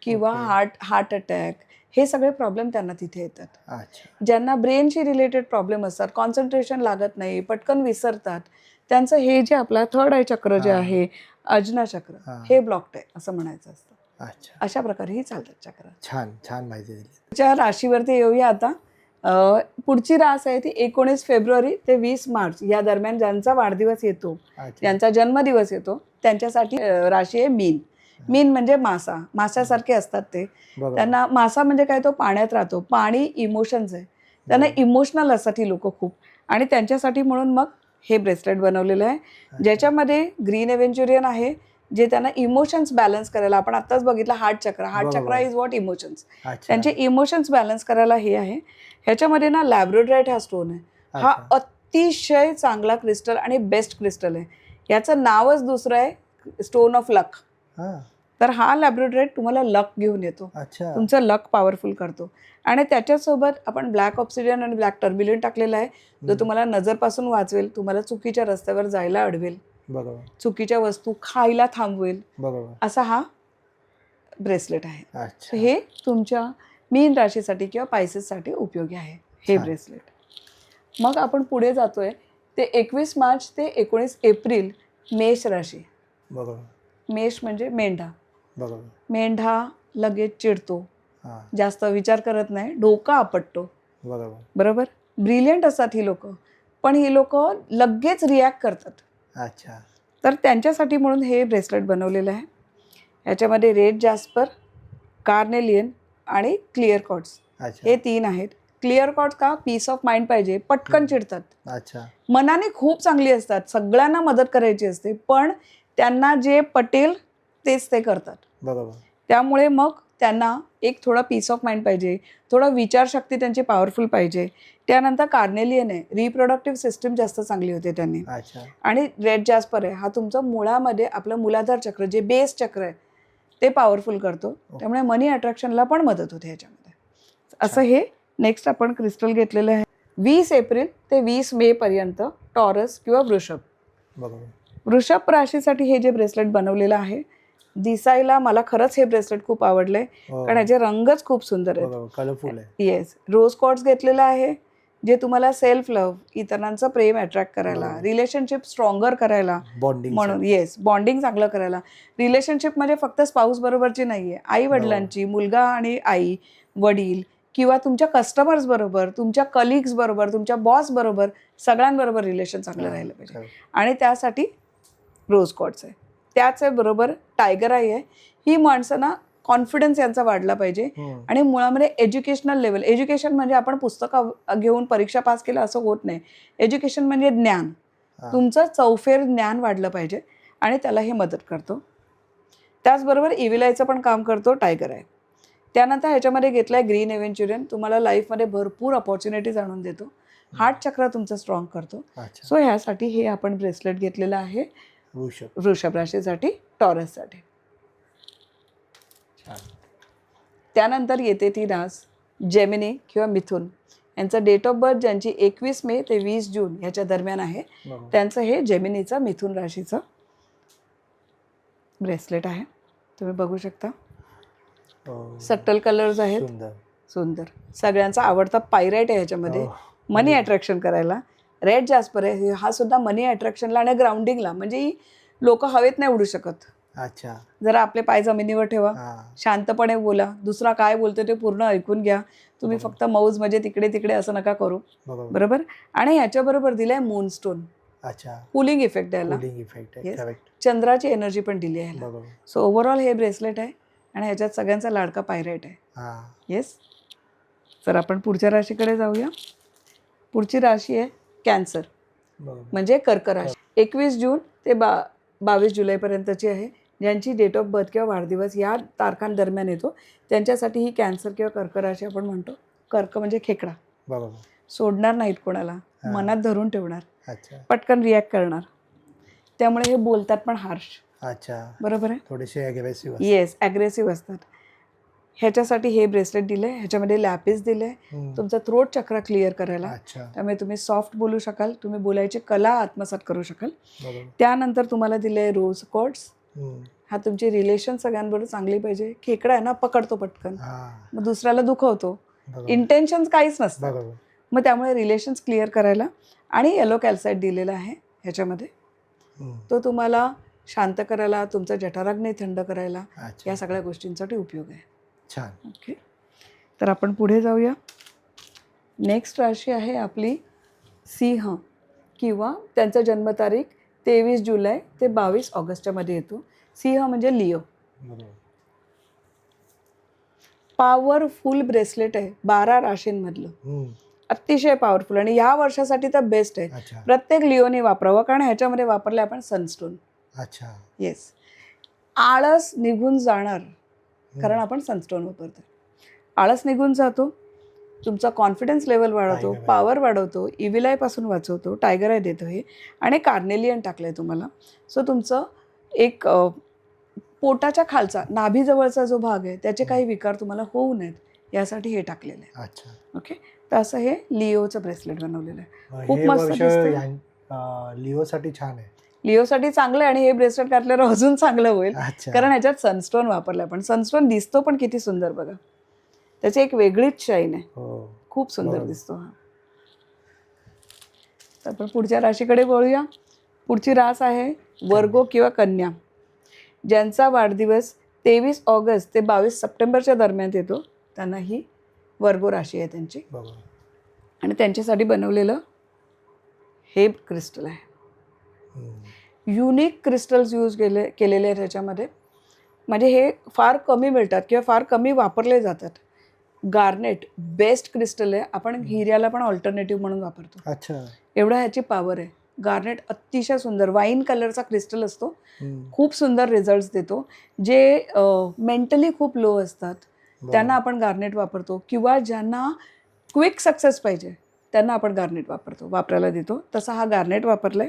किंवा हार्ट अटॅक हे सगळे प्रॉब्लेम त्यांना तिथे येतात. अच्छा. ज्यांना ब्रेनशी रिलेटेड प्रॉब्लेम असतात, कॉन्सन्ट्रेशन लागत नाही, पटकन विसरतात, त्यांचं हे जे आपला थर्ड आय चक्र जे आहे, अजना चक्र, हे ब्लॉक्ड आहे असं म्हणायचं असतं. अच्छा. अशा प्रकारे ही चालतात चक्र. छान छान माहिती दिली. च्या राशीवरती येऊया आता. पुढची रास आहे ती 19 फेब्रुवारी ते 20 मार्च या दरम्यान ज्यांचा वाढदिवस येतो, ज्यांचा जन्मदिवस येतो त्यांच्यासाठी राशी आहे मीन. मीन म्हणजे मासा, माशासारखे असतात ते. त्यांना मासा म्हणजे काय, तो पाण्यात राहतो, पाणी इमोशन्स आहे, त्यांना इमोशनल असतात ही लोक खूप, आणि त्यांच्यासाठी म्हणून मग हे ब्रेसलेट बनवलेलं आहे ज्याच्यामध्ये ग्रीन एव्हेंच्युरियन आहे जे त्यांना इमोशन्स बॅलन्स करायला, आपण आत्ताच बघितलं हार्ट चक्र इज व्हॉट इमोशन्स, त्यांचे इमोशन्स बॅलन्स करायला हे आहे. ह्याच्यामध्ये ना लॅब्रोडाइट हा स्टोन आहे, हा अतिशय चांगला क्रिस्टल आणि बेस्ट क्रिस्टल आहे. याचं नावच दुसरं आहे स्टोन ऑफ लक. तर हा लॅब्रोडाइट तुम्हाला लक घेऊन येतो, तुमचं लक पॉवरफुल करतो. आणि त्याच्यासोबत आपण ब्लॅक ऑब्सिडियन आणि ब्लॅक टर्बिलिन टाकलेला आहे जो तुम्हाला नजरपासून वाचवेल, तुम्हाला चुकीच्या रस्त्यावर जायला अडवेल, चुकीच्या वस्तू खायला थांबवेल, असा हा ब्रेसलेट आहे. हे तुमच्या मीन राशीसाठी किंवा पायसेससाठी उपयोगी आहे हे ब्रेसलेट. मग आपण पुढे जातोय ते 21 मार्च ते 19 एप्रिल मेष राशी. मेष म्हणजे मेंढा. मेंढा लगेच चिडतो, जास्त विचार करत नाही, डोका आपटतो, बरोबर. ब्रिलियंट असतात ही लोक, पण ही लोक लगेच रिॲक्ट करतात. अच्छा. तर त्यांच्यासाठी म्हणून हे ब्रेसलेट बनवलेलं आहे. याच्यामध्ये रेड जॅस्पर, कार्नेलियन आणि क्लिअर कॉर्ड्स हे 3 आहेत. क्लिअर कॉर्ड्स का, पीस ऑफ माइंड पाहिजे, पटकन चिडतात. अच्छा. मनाने खूप चांगली असतात, सगळ्यांना मदत करायची असते, पण त्यांना जे पटेल तेच ते करतात. बरोबर. त्यामुळे मग त्यांना एक थोडा पीस ऑफ माइंड पाहिजे, थोडा विचारशक्ती त्यांची पॉवरफुल पाहिजे. त्यानंतर कार्नेलियन आहे, रिप्रोडक्टिव्ह सिस्टीम जास्त चांगली होते त्यांनी. अच्छा. आणि रेड जॅस्पर आहे, हा तुमचं मुळामध्ये आपलं मूलाधार चक्र जे बेस चक्र आहे ते पॉवरफुल करतो, त्यामुळे मनी अट्रॅक्शनला पण मदत होते ह्याच्यामध्ये. असं हे नेक्स्ट आपण क्रिस्टल घेतलेलं आहे 20 एप्रिल ते 20 मे पर्यंत टॉरस किंवा वृषभ. बरोबर. वृषभ राशीसाठी हे जे ब्रेसलेट बनवलेलं आहे, दिसायला मला खरंच हे ब्रेसलेट खूप आवडलंय, कारण याचे रंगच खूप सुंदर आहेत. कलरफुल आहे. येस, रोज क्वार्ट्स घेतलेलं आहे, जे तुम्हाला सेल्फ लव्ह, इतरांचं प्रेम अट्रॅक्ट करायला, रिलेशनशिप स्ट्रॉंगर करायला, बॉन्डिंग म्हणून येस बॉन्डिंग चांगलं करायला. रिलेशनशिप म्हणजे फक्त स्पाऊस बरोबरची नाहीये, आई वडिलांची, मुलगा आणि आई, वडील किंवा तुमच्या कस्टमर्स बरोबर, तुमच्या कलिग्स बरोबर, तुमच्या बॉस बरोबर, सगळ्यांबरोबर रिलेशन चांगलं राहिलं पाहिजे. आणि त्यासाठी रोज क्वार्ट्स आहे. त्याच बरोबर टायगर आय आहे. ही माणसांना कॉन्फिडन्स यांचा वाढला पाहिजे. आणि मुळामध्ये एज्युकेशनल लेवल, एज्युकेशन म्हणजे आपण पुस्तकं घेऊन परीक्षा पास केलं असं होत नाही. एज्युकेशन म्हणजे ज्ञान, तुमचं चौफेर ज्ञान वाढलं पाहिजे आणि त्याला हे मदत करतो. त्याचबरोबर इव्हिलायचं पण काम करतो टायगर आहे. त्यानंतर ह्याच्यामध्ये घेतलाय ग्रीन एव्हेंच्युरियन, तुम्हाला लाईफमध्ये भरपूर अपॉर्च्युनिटीज आणून देतो. हार्ट चक्र तुमचं स्ट्रॉंग करतो. सो ह्यासाठी हे आपण ब्रेसलेट घेतलेलं आहे वृषभ राशीसाठी, टॉरससाठी. त्यानंतर येते ती रास जेमिनी किंवा मिथुन. यांचं डेट ऑफ बर्थ ज्यांची 21 मे ते 20 जून ह्याच्या दरम्यान आहे, त्यांचं हे जेमिनीचं मिथुन राशीचं ब्रेसलेट आहे. तुम्ही बघू शकता, सटल कलर्स आहेत, सुंदर. सगळ्यांचा आवडता पायराईट आहे ह्याच्यामध्ये, मनी अट्रॅक्शन करायला. रेड जास्पर आहे, हा सुद्धा मनी अट्रॅक्शनला आणि ग्राउंडिंगला, म्हणजे लोक हवेत नाही उडू शकत. अच्छा, जरा आपले पाय जमिनीवर ठेवा, शांतपणे बोला, दुसरा काय बोलतो ते पूर्ण ऐकून घ्या. तुम्ही फक्त मौज म्हणजे तिकडे तिकडे असं नका करू, बरोबर. आणि ह्याच्याबरोबर दिलाय मूनस्टोन, अच्छा, कूलिंग इफेक्ट द्यायला. चंद्राची एनर्जी पण दिली आहे. सो ओव्हरऑल हे ब्रेसलेट आहे आणि ह्याच्यात सगळ्यांचा लाडका पायराईट आहे. येस. तर आपण पुढच्या राशीकडे जाऊया. पुढची राशी आहे कॅन्सर, म्हणजे कर्क राशी. 21 जून ते 22 जुलैपर्यंतची आहे. ज्यांची डेट ऑफ बर्थ किंवा वाढदिवस या तारखांदरम्यान येतो त्यांच्यासाठी ही कॅन्सर किंवा कर्क राशी आपण म्हणतो. कर्क म्हणजे खेकडा, सोडणार नाहीत कोणाला, मनात धरून ठेवणार, पटकन रिॲक्ट करणार. त्यामुळे हे बोलतात पण हार्श. अच्छा, बरोबर आहे, थोडेसे अग्रेसिव्ह. येस, अग्रेसिव्ह असतात. ह्याच्यासाठी हे ब्रेसलेट दिले, ह्याच्यामध्ये लॅपिस दिले तुमचा थ्रोट चक्र क्लिअर करायला. त्यामुळे तुम्ही सॉफ्ट बोलू शकाल, तुम्ही बोलायची कला आत्मसात करू शकाल. त्यानंतर तुम्हाला दिले रोज क्वार्ट्स. हा तुमची रिलेशन सगळ्यांबरोबर चांगली पाहिजे. खेकडा आहे ना, पकडतो पटकन, मग दुसऱ्याला दुखवतो, इंटेन्शन काहीच नसतं, मग त्यामुळे रिलेशन्स क्लिअर करायला. आणि येलो कॅल्साइट दिलेला आहे ह्याच्यामध्ये, तो तुम्हाला शांत करायला, तुमचा जठराग्नी थंड करायला, या सगळ्या गोष्टींसाठी उपयोग आहे. छान. ओके, तर आपण पुढे जाऊया. नेक्स्ट राशी आहे आपली सिंह, किंवा त्यांचा जन्मतारीख 23 जुलै ते 22 ऑगस्टच्या मध्ये येतो. सिंह म्हणजे लिओ. पॉवरफुल ब्रेसलेट आहे, 12 राशींमधलं, अतिशय पॉवरफुल आणि या वर्षासाठी तर बेस्ट आहे. प्रत्येक लिओने वापरावं, कारण ह्याच्यामध्ये वापरले आपण सनस्टोन. अच्छा, येस. आळस निघून जाणार, कारण आपण सनस्टोन वापरतो. आळस निघून जातो, तुमचा कॉन्फिडन्स लेवल वाढवतो, पॉवर वाढवतो, इव्हिलायपासून वाचवतो, टायगर आय देतो हे, आणि कार्नेलियन टाकलं आहे तुम्हाला. सो तुमचं एक पोटाच्या खालचा नाभीजवळचा जो भाग आहे त्याचे काही विकार तुम्हाला होऊ नयेत यासाठी हे टाकलेलं आहे. अच्छा, ओके. तर असं हे लिओचं ब्रेसलेट बनवलेलं आहे. खूप मस्त दिसतं. लिओसाठी छान आहे, लिओसाठी चांगलं आहे. आणि हे ब्रेसलेट घातल्यावर अजून चांगलं होईल, कारण ह्याच्यात सनस्टोन वापरलं पण. सनस्टोन दिसतो पण किती सुंदर बघा, त्याची एक वेगळीच शाईन आहे, खूप सुंदर दिसतो हा. तर आपण पुढच्या राशीकडे बोलूया. पुढची रास आहे वर्गो किंवा कन्या. ज्यांचा वाढदिवस 23 ऑगस्ट ते 22 सप्टेंबरच्या दरम्यान येतो त्यांना ही वर्गो राशी आहे त्यांची. आणि त्यांच्यासाठी बनवलेलं हे क्रिस्टल आहे. युनिक क्रिस्टल्स यूज केलेले आहेत ह्याच्यामध्ये, म्हणजे हे फार कमी मिळतात किंवा फार कमी वापरले जातात. गार्नेट बेस्ट क्रिस्टल आहे, आपण हिऱ्याला पण ऑल्टरनेटिव्ह म्हणून वापरतो. अच्छा, एवढा ह्याची पॉवर आहे. गार्नेट अतिशय सुंदर वाईन कलरचा क्रिस्टल असतो, खूप सुंदर रिझल्ट्स देतो. जे मेंटली खूप लो असतात त्यांना आपण गार्नेट वापरतो, किंवा ज्यांना क्विक सक्सेस पाहिजे त्यांना आपण गार्नेट वापरायला देतो. तसा हा गार्नेट वापरलाय.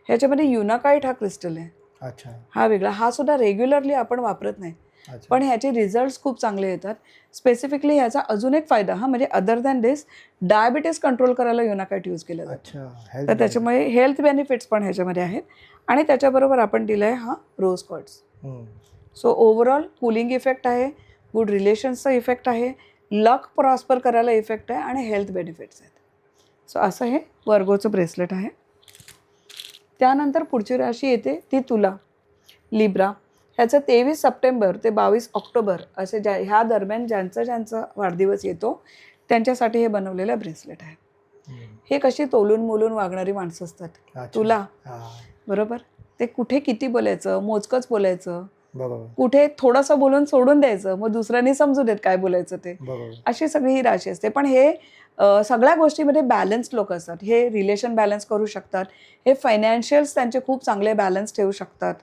ह्याच्यामध्ये युनाकाइट हा क्रिस्टल आहे. अच्छा, हा वेगळा, हा सुद्धा रेग्युलरली आपण वापरत नाही, पण ह्याचे रिझल्ट्स खूप चांगले येतात. स्पेसिफिकली ह्याचा अजून एक फायदा हा म्हणजे अदर दॅन दिस, डायबिटीज कंट्रोल करायला युनाकाइट यूज केलं जातं. तर त्याच्यामुळे हेल्थ बेनिफिट्स पण ह्याच्यामध्ये आहेत. आणि त्याच्याबरोबर आपण दिलं आहे हा rose quartz. So overall cooling effect आहे, गुड रिलेशन्सचा इफेक्ट आहे, लक प्रॉस्पर करायला इफेक्ट आहे आणि हेल्थ बेनिफिट्स आहेत. सो असं हे वर्गोचं ब्रेसलेट आहे. त्यानंतर पुढची राशी येते ती तुला, लिब्रा. ह्याचं 23 सप्टेंबर ते 22 ऑक्टोबर असे ह्या दरम्यान ज्यांचा वाढदिवस येतो त्यांच्यासाठी हे बनवलेलं ब्रेसलेट आहे. हे कशी तोलून मोलून वागणारी माणसं असतात. तुला बरोबर, ते कुठे किती बोलायचं, मोजकंच बोलायचं, कुठे थोडंसं बोलून सोडून द्यायचं, मग दुसऱ्यांनी समजू देत काय बोलायचं ते, अशी सगळी ही राशी असते. पण हे सगळ्या गोष्टीमध्ये बॅलन्स्ड लोक असतात. हे रिलेशन बॅलन्स करू शकतात, हे फायनान्शियल्स त्यांचे खूप चांगले बॅलन्स ठेवू शकतात,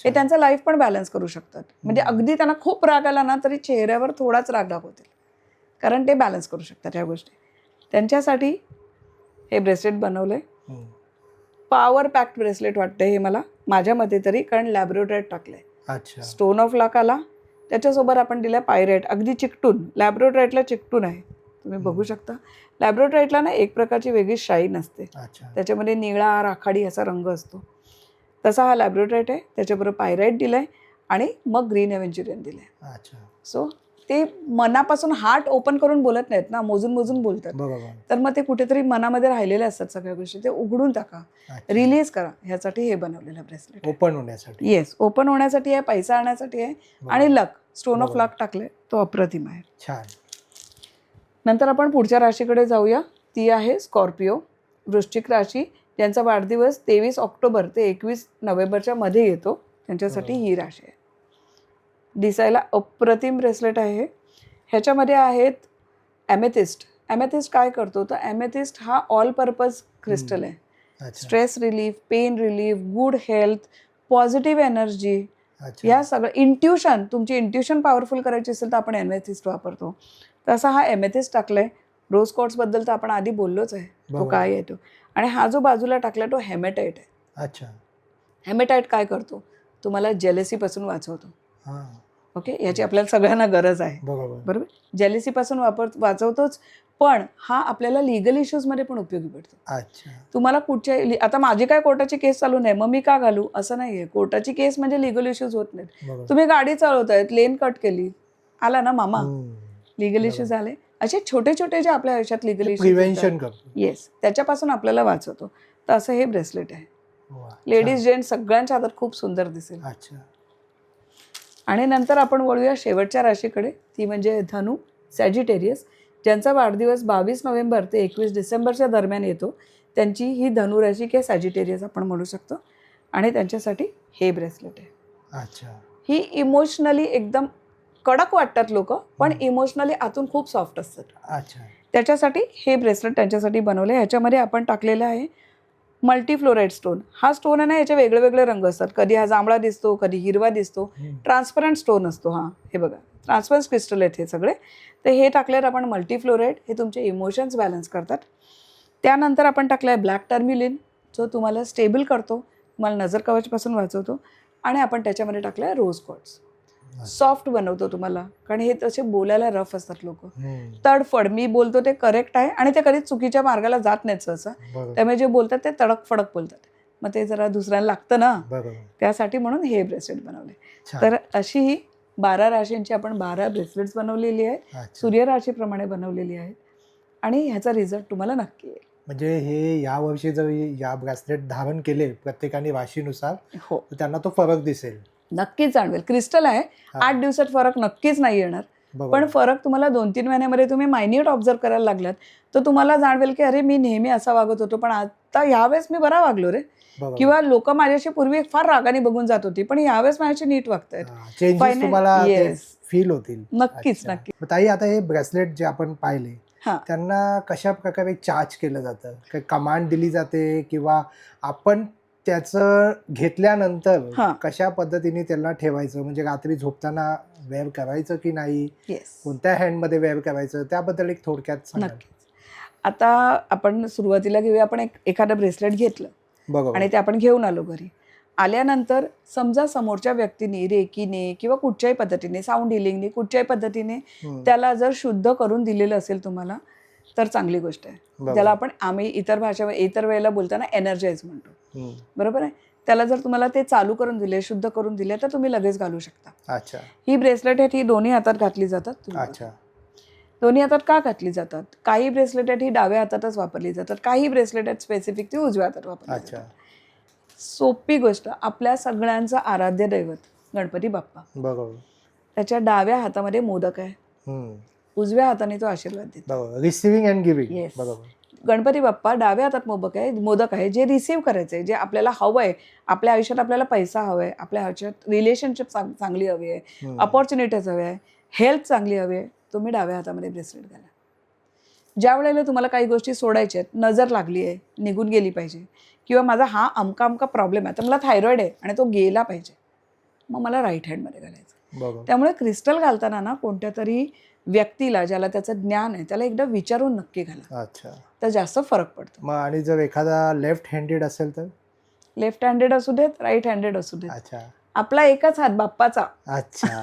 हे त्यांचं लाईफ पण बॅलन्स करू शकतात. म्हणजे अगदी त्यांना खूप राग आला ना तरी चेहऱ्यावर थोडाच राग दाखवतील, कारण ते बॅलन्स करू शकतात ह्या गोष्टी. त्यांच्यासाठी हे ब्रेसलेट बनवलंय. पॉवर पॅक्ड ब्रेसलेट वाटतं हे मला, माझ्या मते तरी, कारण लॅब्रोड्राईट टाकलंय. स्टोन ऑफ लक आला, त्याच्यासोबत आपण दिलाय पायराइट, अगदी चिकटून. लॅब्रोड्राईटला चिकटून आहे, तुम्ही बघू शकता. लॅब्रोड्राईटला ना एक प्रकारची वेगळी शाईन असते, त्याच्यामध्ये निळा राखाडी असा रंग असतो. तसा हा लॅब्रोड्राईट आहे, त्याच्याबरोबर पायराइट दिलाय आणि मग ग्रीन एव्हेंच्युरियन दिलाय. सो ते मनापासून हार्ट ओपन करून बोलत नाहीत ना, मोजून मोजून बोलतात. तर मग ते कुठेतरी मनामध्ये राहिलेले असतात सगळ्या गोष्टी, ते उघडून टाका, रिलीज करा. ह्यासाठी हे बनवलेलं ब्रेसलेट. ओपन होण्यासाठी. येस, ओपन होण्यासाठी आहे, पैसा आणण्यासाठी आहे आणि लक, स्टोन ऑफ लक टाकले, तो अप्रतिम आहे. छान. नंतर आपण पुढच्या राशीकडे जाऊया. ती आहे स्कॉर्पिओ, वृश्चिक राशी, ज्यांचा वाढदिवस 23 ऑक्टोबर ते 21 नोव्हेंबरच्या मध्ये येतो. त्यांच्यासाठी ही राशी आहे. दिसायला अप्रतिम ब्रेसलेट आहे. ह्याच्यामध्ये आहेत ॲमेथिस्ट. ॲमेथिस्ट काय करतो, तर ॲमेथिस्ट हा ऑल पर्पज क्रिस्टल आहे. Stress relief, pain relief, good health, positive energy, या सगळं इंट्युशन, तुमची इंट्युशन पॉवरफुल करायची असेल तर आपण ॲमेथिस्ट वापरतो. तसा हा ॲमेथिस्ट टाकलाय. रोज क्वार्ट्सबद्दल तर आपण आधी बोललोच आहे, तो काय आहे तो. आणि हा जो बाजूला टाकला तो हेमॅटाईट आहे. हेमॅटाईट काय करतो, तुम्हाला जेलसीपासून वाचवतो. ओके, याची आपल्याला सगळ्यांना गरज आहे, बरोबर. जेलसीपासून वाचवतोच, पण हा आपल्याला लिगल इश्यूजमध्ये पण उपयोगी पडतो. तुम्हाला कुठच्या, आता माझी काय कोर्टाची केस चालू नाही, मग मी का घालू, असं नाही आहे. कोर्टाची केस म्हणजे लिगल इश्यूज होत नाहीत. तुम्ही गाडी चालवतायत, लेन कट केली, आला ना मामा, लिगल इश्यूज आले. असे छोटे छोटे जे आपल्या आयुष्यात लिगल इश्यूज, येस, त्याच्यापासून आपल्याला वाचवतो. तर असं हे ब्रेसलेट आहे. लेडीज जेंट्स सगळ्यांच्या हातात खूप सुंदर दिसेल. आणि नंतर आपण वळूया शेवटच्या राशीकडे, ती म्हणजे धनु, सॅजिटेरियस, ज्यांचा वाढदिवस 22 नोव्हेंबर ते 21 डिसेंबरच्या दरम्यान येतो. त्यांची ही धनु राशी किंवा सॅजिटेरियस आपण म्हणू शकतो. आणि त्यांच्यासाठी हे ब्रेसलेट आहे. ही इमोशनली एकदम कडक वाटतात लोक, पण इमोशनली आतून खूप सॉफ्ट असतात. त्याच्यासाठी हे ब्रेसलेट त्यांच्यासाठी बनवले. ह्याच्यामध्ये आपण टाकलेलं आहे मल्टीफ्लोराईड स्टोन. हा स्टोन आहे ना, याचे वेगळे वेगळे रंग असतात. कधी हा जांभळा दिसतो, कधी हिरवा दिसतो. ट्रान्सपरंट स्टोन असतो हा. हे बघा, ट्रान्सपरंट क्रिस्टल आहेत हे सगळे. तर हे टाकल्यावर आपण मल्टीफ्लोराईड, हे तुमचे इमोशन्स बॅलन्स करतात. त्यानंतर आपण टाकलं आहे ब्लॅक टर्म्युलिन, जो तुम्हाला स्टेबल करतो, तुम्हाला नजर कवचपासून वाचवतो. आणि आपण त्याच्यामध्ये टाकलं आहे रोज क्वार्ट्स, सॉफ्ट बनवतो तुम्हाला, कारण हे तसे बोलायला रफ असतात लोक, तडफड. मी बोलतो ते करेक्ट आहे आणि ते कधीच चुकीच्या मार्गाला जात नाहीत सहसा, त्यामुळे जे बोलतात ते तडक फडक बोलतात, मग ते जरा दुसऱ्याला लागतं ना, त्यासाठी म्हणून हे ब्रेसलेट बनवले. तर अशी ही 12 राशींची आपण 12 ब्रेसलेट्स बनवलेली आहेत, सूर्य राशीप्रमाणे बनवलेली आहेत. आणि ह्याचा रिझल्ट तुम्हाला नक्की येईल. म्हणजे हे या वर्षी जर या ब्रेसलेट धारण केले प्रत्येकाने राशीनुसार, हो, तर त्यांना तो फरक दिसेल, नक्कीच जाणवेल. क्रिस्टल आहे, 8 दिवसात फरक नक्कीच नाही येणार, पण फरक तुम्हाला 2-3 महिन्यामध्ये तुम्ही मायन्यूट ऑब्झर्व करायला लागलात तर तुम्हाला जाणवेल की अरे मी नेहमी असा वागत होतो, पण आता यावेळेस मी बरा वागलो रे. किंवा लोक माझ्याशी पूर्वी फार रागाने बघून जात होती, पण यावेळेस माझ्याशी नीट वागतायत. चेंजेस तुम्हाला फील होतील. नक्कीच नक्की. ताई, आता हे ब्रेसलेट जे आपण पाहिले, त्यांना कशा प्रकारे चार्ज केलं जातं, काही कमांड दिली जाते, किंवा आपण त्याचं घेतल्यानंतर कशा पद्धतीने त्याला ठेवायचं, म्हणजे रात्री झोपताना वेअर करायचं की नाही, कोणत्या हँडमध्ये वेअर करायचं, त्याबद्दल एक थोडक्यात सांगा. आता आपण सुरुवातीला घेऊया, आपण एखादं ब्रेसलेट घेतलं आणि ते आपण घेऊन आलो घरी. आल्यानंतर समजा समोरच्या व्यक्तीने रेकीने किंवा कुठच्याही पद्धतीने, साऊंड हिलिंगने, कुठच्याही पद्धतीने त्याला जर शुद्ध करून दिलेलं असेल तुम्हाला, तर चांगली गोष्ट आहे. त्याला आम्ही इतर वेळेला बोलताना एनर्जाइज म्हणतो, बरोबर आहे. त्याला जर तुम्हाला ते चालू करून दिले, शुद्ध करून दिले, तर तुम्ही लगेच घालू शकता. अच्छा ही ब्रेसलेट आहेत, ही दोन्ही हातात घातली जातात. तुम्ही बघा. अच्छा दोन्ही हातात का घातली जातात? काही ब्रेसलेट आहेत ही डाव्या हातातच वापरली जातात, काही ब्रेसलेट आहेत स्पेसिफिक ती उजव्या हातात वापरली अच्छा जातात. सोपी गोष्ट, आपल्या सगळ्यांचं आराध्य दैवत गणपती बाप्पा, बरोबर. त्याच्या डाव्या हातामध्ये मोदक आहे, हम्म. उजव्या हाताने तो आशीर्वाद देतो. बरोबर. Receiving and giving. Yes. बरोबर. गणपती बाप्पा डाव्या हातात मोदक आहे जे रिसीव्ह करायचंय, जे आपल्याला हवंय, आपल्या आयुष्यात आपल्याला पैसा हवाय, आपल्या आयुष्यात रिलेशनशिप चांगली हवी आहे, हम्म. अपॉर्च्युनिटीज हवे आहे, हेल्थ चांगली हवी आहे, तुम्ही डाव्या हातामध्ये ब्रेसलेट घाला. ज्या वेळेला तुम्हाला काही गोष्टी सोडायच्या आहेत, नजर लागली आहे, निघून गेली पाहिजे, किंवा माझा हा अमका अमका प्रॉब्लेम आहे, तर मला थायरॉइड आहे आणि तो गेला पाहिजे, मग मला राईट हँडमध्ये घालायचं. बरोबर. त्यामुळे क्रिस्टल घालताना ना कोणत्या तरी व्यक्तीला, ज्याला त्याचं ज्ञान आहे, त्याला एकदा विचारून नक्की घाला, अच्छा. तर जास्त फरक पडतो. मग आणि जर एखादा लेफ्ट हँडेड असेल तर? लेफ्ट हँडेड असू देत, राईट हँडेड असू देत, अच्छा आपला एकच हात बाप्पाचा. अच्छा.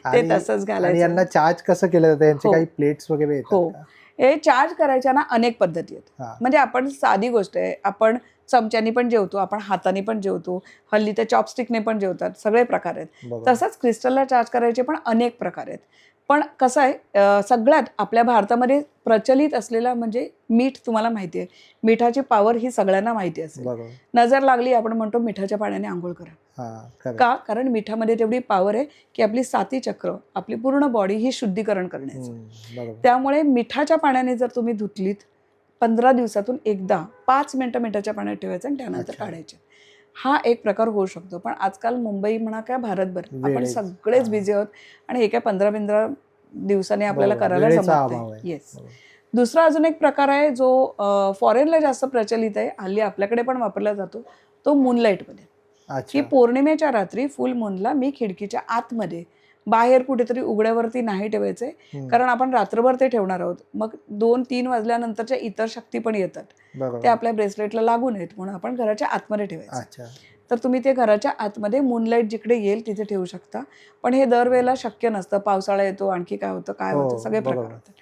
ते आणि तसंच आणि घालायचं. यांना चार्ज कसं केलं जातं? यांचे हो. काही प्लेट्स वगैरे येतात हो. का? हे चार्ज करायच्या ना अनेक पद्धती आहेत. हा. म्हणजे आपण साधी गोष्ट आहे, आपण चमच्यानी पण जेवतो, आपण हाताने पण जेवतो, हल्ली त्या चॉपस्टिकने पण जेवतात, सगळे प्रकार आहेत. बरोबर. तसंच क्रिस्टलला चार्ज करायचे पण अनेक प्रकार आहेत. पण कसं आहे, सगळ्यात आपल्या भारतामध्ये प्रचलित असलेला म्हणजे मीठ. तुम्हाला माहिती आहे, मिठाची पॉवर ही सगळ्यांना माहिती असेल. बरोबर. नजर लागली, आपण म्हणतो मिठाच्या पाण्याने आंघोळ करा. हा, खरं. का? कारण मिठामध्ये तेवढी पॉवर आहे की आपली 7 चक्र, आपली पूर्ण बॉडी ही शुद्धीकरण करण्याचं. बरोबर. त्यामुळे मिठाच्या पाण्याने जर तुम्ही धुतलीत, 15 दिवसातून एकदा 5 मिनिटं मिठाच्या पाण्यात ठेवायचं आणि त्यानंतर अच्छा. काढायचे. हा एक प्रकार होऊ शकतो. पण आजकाल मुंबई म्हणा काय भारतभर आपण वेळेच. सगळेच हा. बिझी आहोत आणि हे काय 15-15 दिवसांनी आपल्याला बरोबर. करायला वेळेचा जमत अभाव नाही. आहे. येस. बरोबर. दुसरा अजून एक प्रकार आहे जो फॉरेनला जास्त प्रचलित आहे, हल्ली आपल्याकडे पण वापरला जातो, तो मूनलाईटमध्ये. की अच्छा. पौर्णिमेच्या रात्री फुल मूनला मी खिडकीच्या आतमध्ये, बाहेर कुठेतरी उघड्यावरती नाही ठेवायचे, कारण आपण रात्रभर ते ठेवणार आहोत. मग 2-3 वाजल्यानंतरच्या इतर शक्ती पण येतात, बरोबर. ते आपल्या ब्रेसलेटला लागू नयेत म्हणून आपण घराच्या आतमध्ये ठेवायचं. अच्छा. तर तुम्ही ते घराच्या आतमध्ये मूनलाईट जिकडे येईल तिथे ठेवू शकता. पण हे दरवेळेला शक्य नसतं, पावसाळा येतो, आणखी काय होतं, काय हो, होतं, सगळे प्रकार बरोबर. होतात.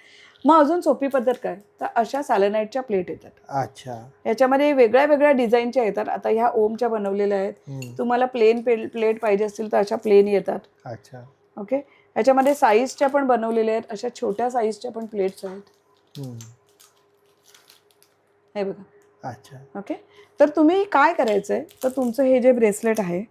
मग अजून सोपी पद्धत काय, तर अशा सॅलेनाईटच्या प्लेट येतात. अच्छा. याच्यामध्ये वेगळ्या वेगळ्या डिझाईनच्या येतात. आता ह्या ओमच्या बनवलेल्या आहेत. हम्म. तुम्हाला प्लेन प्लेट पाहिजे असतील तर अशा प्लेन येतात. अच्छा. ओके. ह्याच्यामध्ये साईजच्या पण बनवलेल्या आहेत, अशा छोट्या साईजच्या पण प्लेट्स आहेत. हम्म. हे बघा. अच्छा. ओके. तर तुम्ही काय करायचं आहे, तर तुमचं हे जे ब्रेसलेट आहे,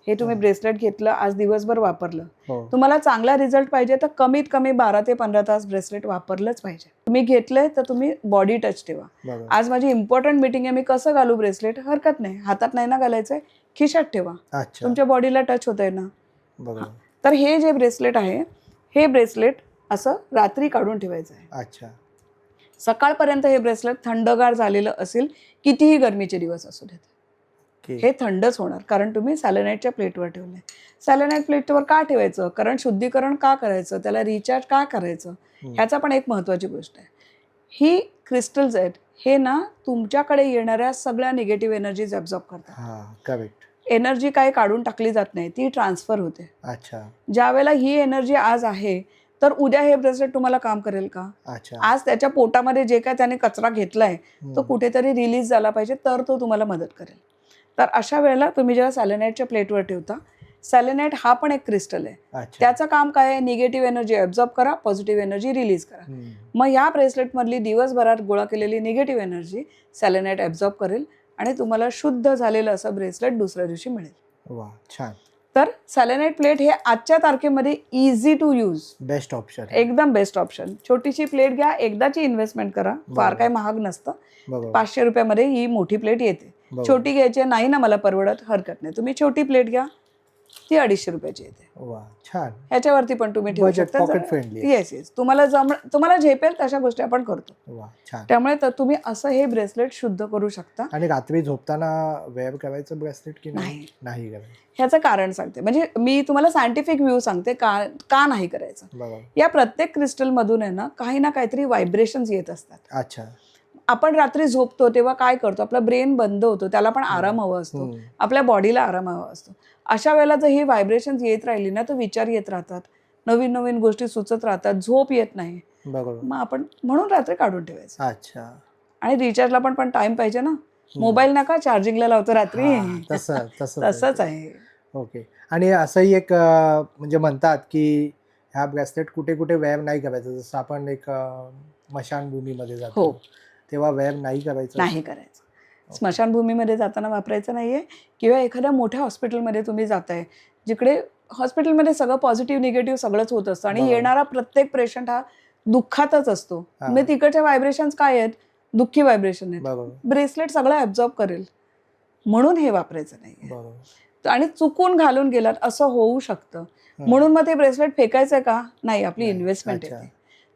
हे तुम्ही ब्रेसलेट घेतलं, आज दिवसभर वापरलं, हो. तुम्हाला चांगला रिझल्ट पाहिजे तर कमीत कमी 12 ते 15 तास ब्रेसलेट वापरलंच पाहिजे. तुम्ही घेतलंय तर तुम्ही बॉडी टच ठेवा. बरोबर. आज माझी इम्पॉर्टंट मीटिंग आहे, मी कसं घालू ब्रेसलेट, हरकत नाही, हातात नाही ना घालायचंय, खिशात ठेवा, अच्छा. तुमच्या बॉडीला टच होतंय ना. बरोबर. तर हे जे ब्रेसलेट आहे, हे ब्रेसलेट असं रात्री काढून ठेवायचं आहे. अच्छा. सकाळपर्यंत हे ब्रेसलेट थंडगार झालेलं असेल, कितीही गरमीचे दिवस असू देत, ओके. हे थंडच होणार, कारण तुम्ही सॅलेनाईटच्या प्लेटवर ठेवलंय. सॅलेनाईट प्लेटवर का ठेवायचं, कारण शुद्धीकरण का करायचं, त्याला रिचार्ज का करायचं, ह्याचा पण एक महत्त्वाची गोष्ट आहे. ही क्रिस्टल्स आहेत, हे ना तुमच्याकडे येणाऱ्या सगळ्या निगेटिव्ह एनर्जीज ॲब्झॉर्ब करतात. हा, करेक्ट. एनर्जी काय काढून टाकली जात नाही, ती ट्रान्सफर होते. अच्छा. ज्या वेळेला ही एनर्जी आज आहे, तर उद्या हे ब्रेसलेट तुम्हाला काम करेल का? अच्छा. आज त्याच्या पोटामध्ये जे काय त्याने कचरा घेतलाय, तो कुठेतरी रिलीज झाला पाहिजे, तर तो तुम्हाला मदत करेल. तर अशा वेळेला तुम्ही जेव्हा सॅलेनाईटच्या प्लेटवर ठेवता, सॅलेनाईट हा पण एक क्रिस्टल आहे. अच्छा. त्याचं काम काय आहे, निगेटिव्ह एनर्जी ॲब्झॉर्ब करा, पॉझिटिव्ह एनर्जी रिलीज करा. मग ह्या ब्रेसलेटमधली दिवसभरात गोळा केलेली निगेटिव्ह एनर्जी सॅलेनाईट ॲब्झॉर्ब करेल आणि तुम्हाला शुद्ध झालेलं असं ब्रेसलेट दुसऱ्या दिवशी मिळेल. वा, छान. तर सॅलेनाईट प्लेट हे आजच्या तारखेमध्ये easy to use, best option. एकदम बेस्ट ऑप्शन. छोटीशी प्लेट घ्या, एकदाची इन्व्हेस्टमेंट करा, फार काही महाग नसतं. बरोबर. 500 रुपयामध्ये ही मोठी प्लेट येते. बरोबर. छोटी घ्यायची नाही ना मला परवडत, हरकत नाही, तुम्ही छोटी प्लेट घ्या, ती 250 रुपयाची येते. वा, छान. ह्याच्यावरती पण तुम्ही ठेवू Budget, शकता. pocket friendly. येस येस, तुम्हाला झेपेल तशा गोष्टी आपण करतो. वा, छान. त्यामुळे तर तुम्ही असं हे ब्रेसलेट शुद्ध करू शकता. आणि रात्री झोपताना वेअर करायचं ब्रेसलेट की नाही. नाही करायचं? ह्याचं कारण सांगते, म्हणजे मी तुम्हाला सायंटिफिक व्ह्यू सांगते का नाही करायचं. बरोबर. या प्रत्येक क्रिस्टलमधून आहे ना काही ना काहीतरी व्हायब्रेशन्स येत असतात. अच्छा. आपण रात्री झोपतो तेव्हा काय करतो, आपला ब्रेन बंद होतो, त्याला पण आराम हवा असतो, आपल्या बॉडीला आराम हवा असतो. अशा वेळेला जर ही व्हायब्रेशन्स येत राहिली ना, तर विचार येत राहतात, नवीन नवीन गोष्टी सुचत राहतात, झोप येत नाही. बरोबर. मग आपण म्हणून रात्री काढून ठेवायचं. अच्छा. आणि रिचार्जला पण टाइम पाहिजे ना. मोबाईल नका चार्जिंगला लावतो रात्री. हा, तसं तसं तसंच आहे. ओके. आणि असंही एक म्हणजे म्हणतात की ह्या ब्रेसलेट कुठे कुठे व्यायाम नाही करायचा, जसं आपण एक स्मशानभूमीमध्ये जातो हो. तेव्हा व्यायाम नाही करायचा. नाही करायचं. स्मशानभूमीमध्ये जाताना वापरायचं नाहीये, किंवा एखाद्या मोठ्या हॉस्पिटलमध्ये तुम्ही जाताय, जिकडे हॉस्पिटलमध्ये सगळं पॉझिटिव्ह निगेटिव्ह सगळंच होत असतं आणि बरोबर. येणारा प्रत्येक पेशंट हा दुःखातच असतो. हा. मग तिकडच्या व्हायब्रेशन्स काय आहेत? दुःखी व्हायब्रेशन आहेत. बरोबर ब्रेसलेट सगळं ॲब्झॉर्ब करेल, म्हणून हे वापरायचं नाहीये. बरोबर. आणि चुकून घालून गेलात असं होऊ शकतं. हा. म्हणून मग ते ब्रेसलेट फेकायचंय का? नाही, आपली नाही. इन्व्हेस्टमेंट अच्छा. आहे ती.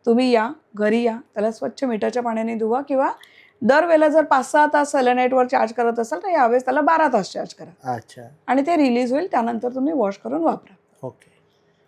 तुम्ही या, घरी या, त्याला स्वच्छ मिठाच्या पाण्याने धुवा, किंवा दरवेळेला जर 5-6 तास सेलेनाईटवर चार्ज करत असाल तर यावेळेस त्याला 12 तास चार्ज करा अच्छा. आणि ते रिलीज होईल. त्यानंतर तुम्ही वॉश करून वापरा. ओके.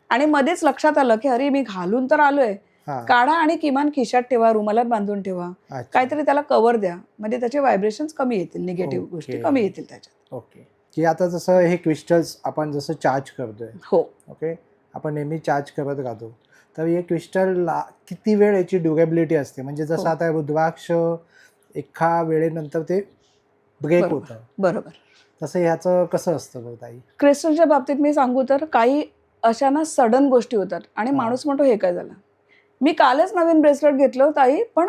आणि मध्येच लक्षात आलं की अरे मी घालून तर आलोय, हा. काढा आणि किमान खिशात ठेवा, रुमालात बांधून ठेवा, अच्छा. काहीतरी त्याला कव्हर द्या, म्हणजे त्याचे व्हायब्रेशन्स कमी येतील, निगेटिव्ह ओके. गोष्टी कमी येतील त्याच्यात. ओके. की आता जसं हे क्रिस्टल्स आपण जसं चार्ज करतोय, हो. ओके, आपण नेहमी चार्ज करत राहतो, तर हे क्रिस्टल किती वेळ याची ड्युरेबिलिटी असते? म्हणजे जसं हो. आता रुद्राक्ष एका वेळेनंतर ते ब्रेक बरोबर. होतं, बरोबर. तसं ह्याचं कसं असतं बरं ताई? क्रिस्टलच्या बाबतीत मी सांगू तर काही अशा ना सडन गोष्टी होतात आणि हा. माणूस म्हणतो हे काय झालं, मी कालच नवीन ब्रेसलेट घेतलं ताई, पण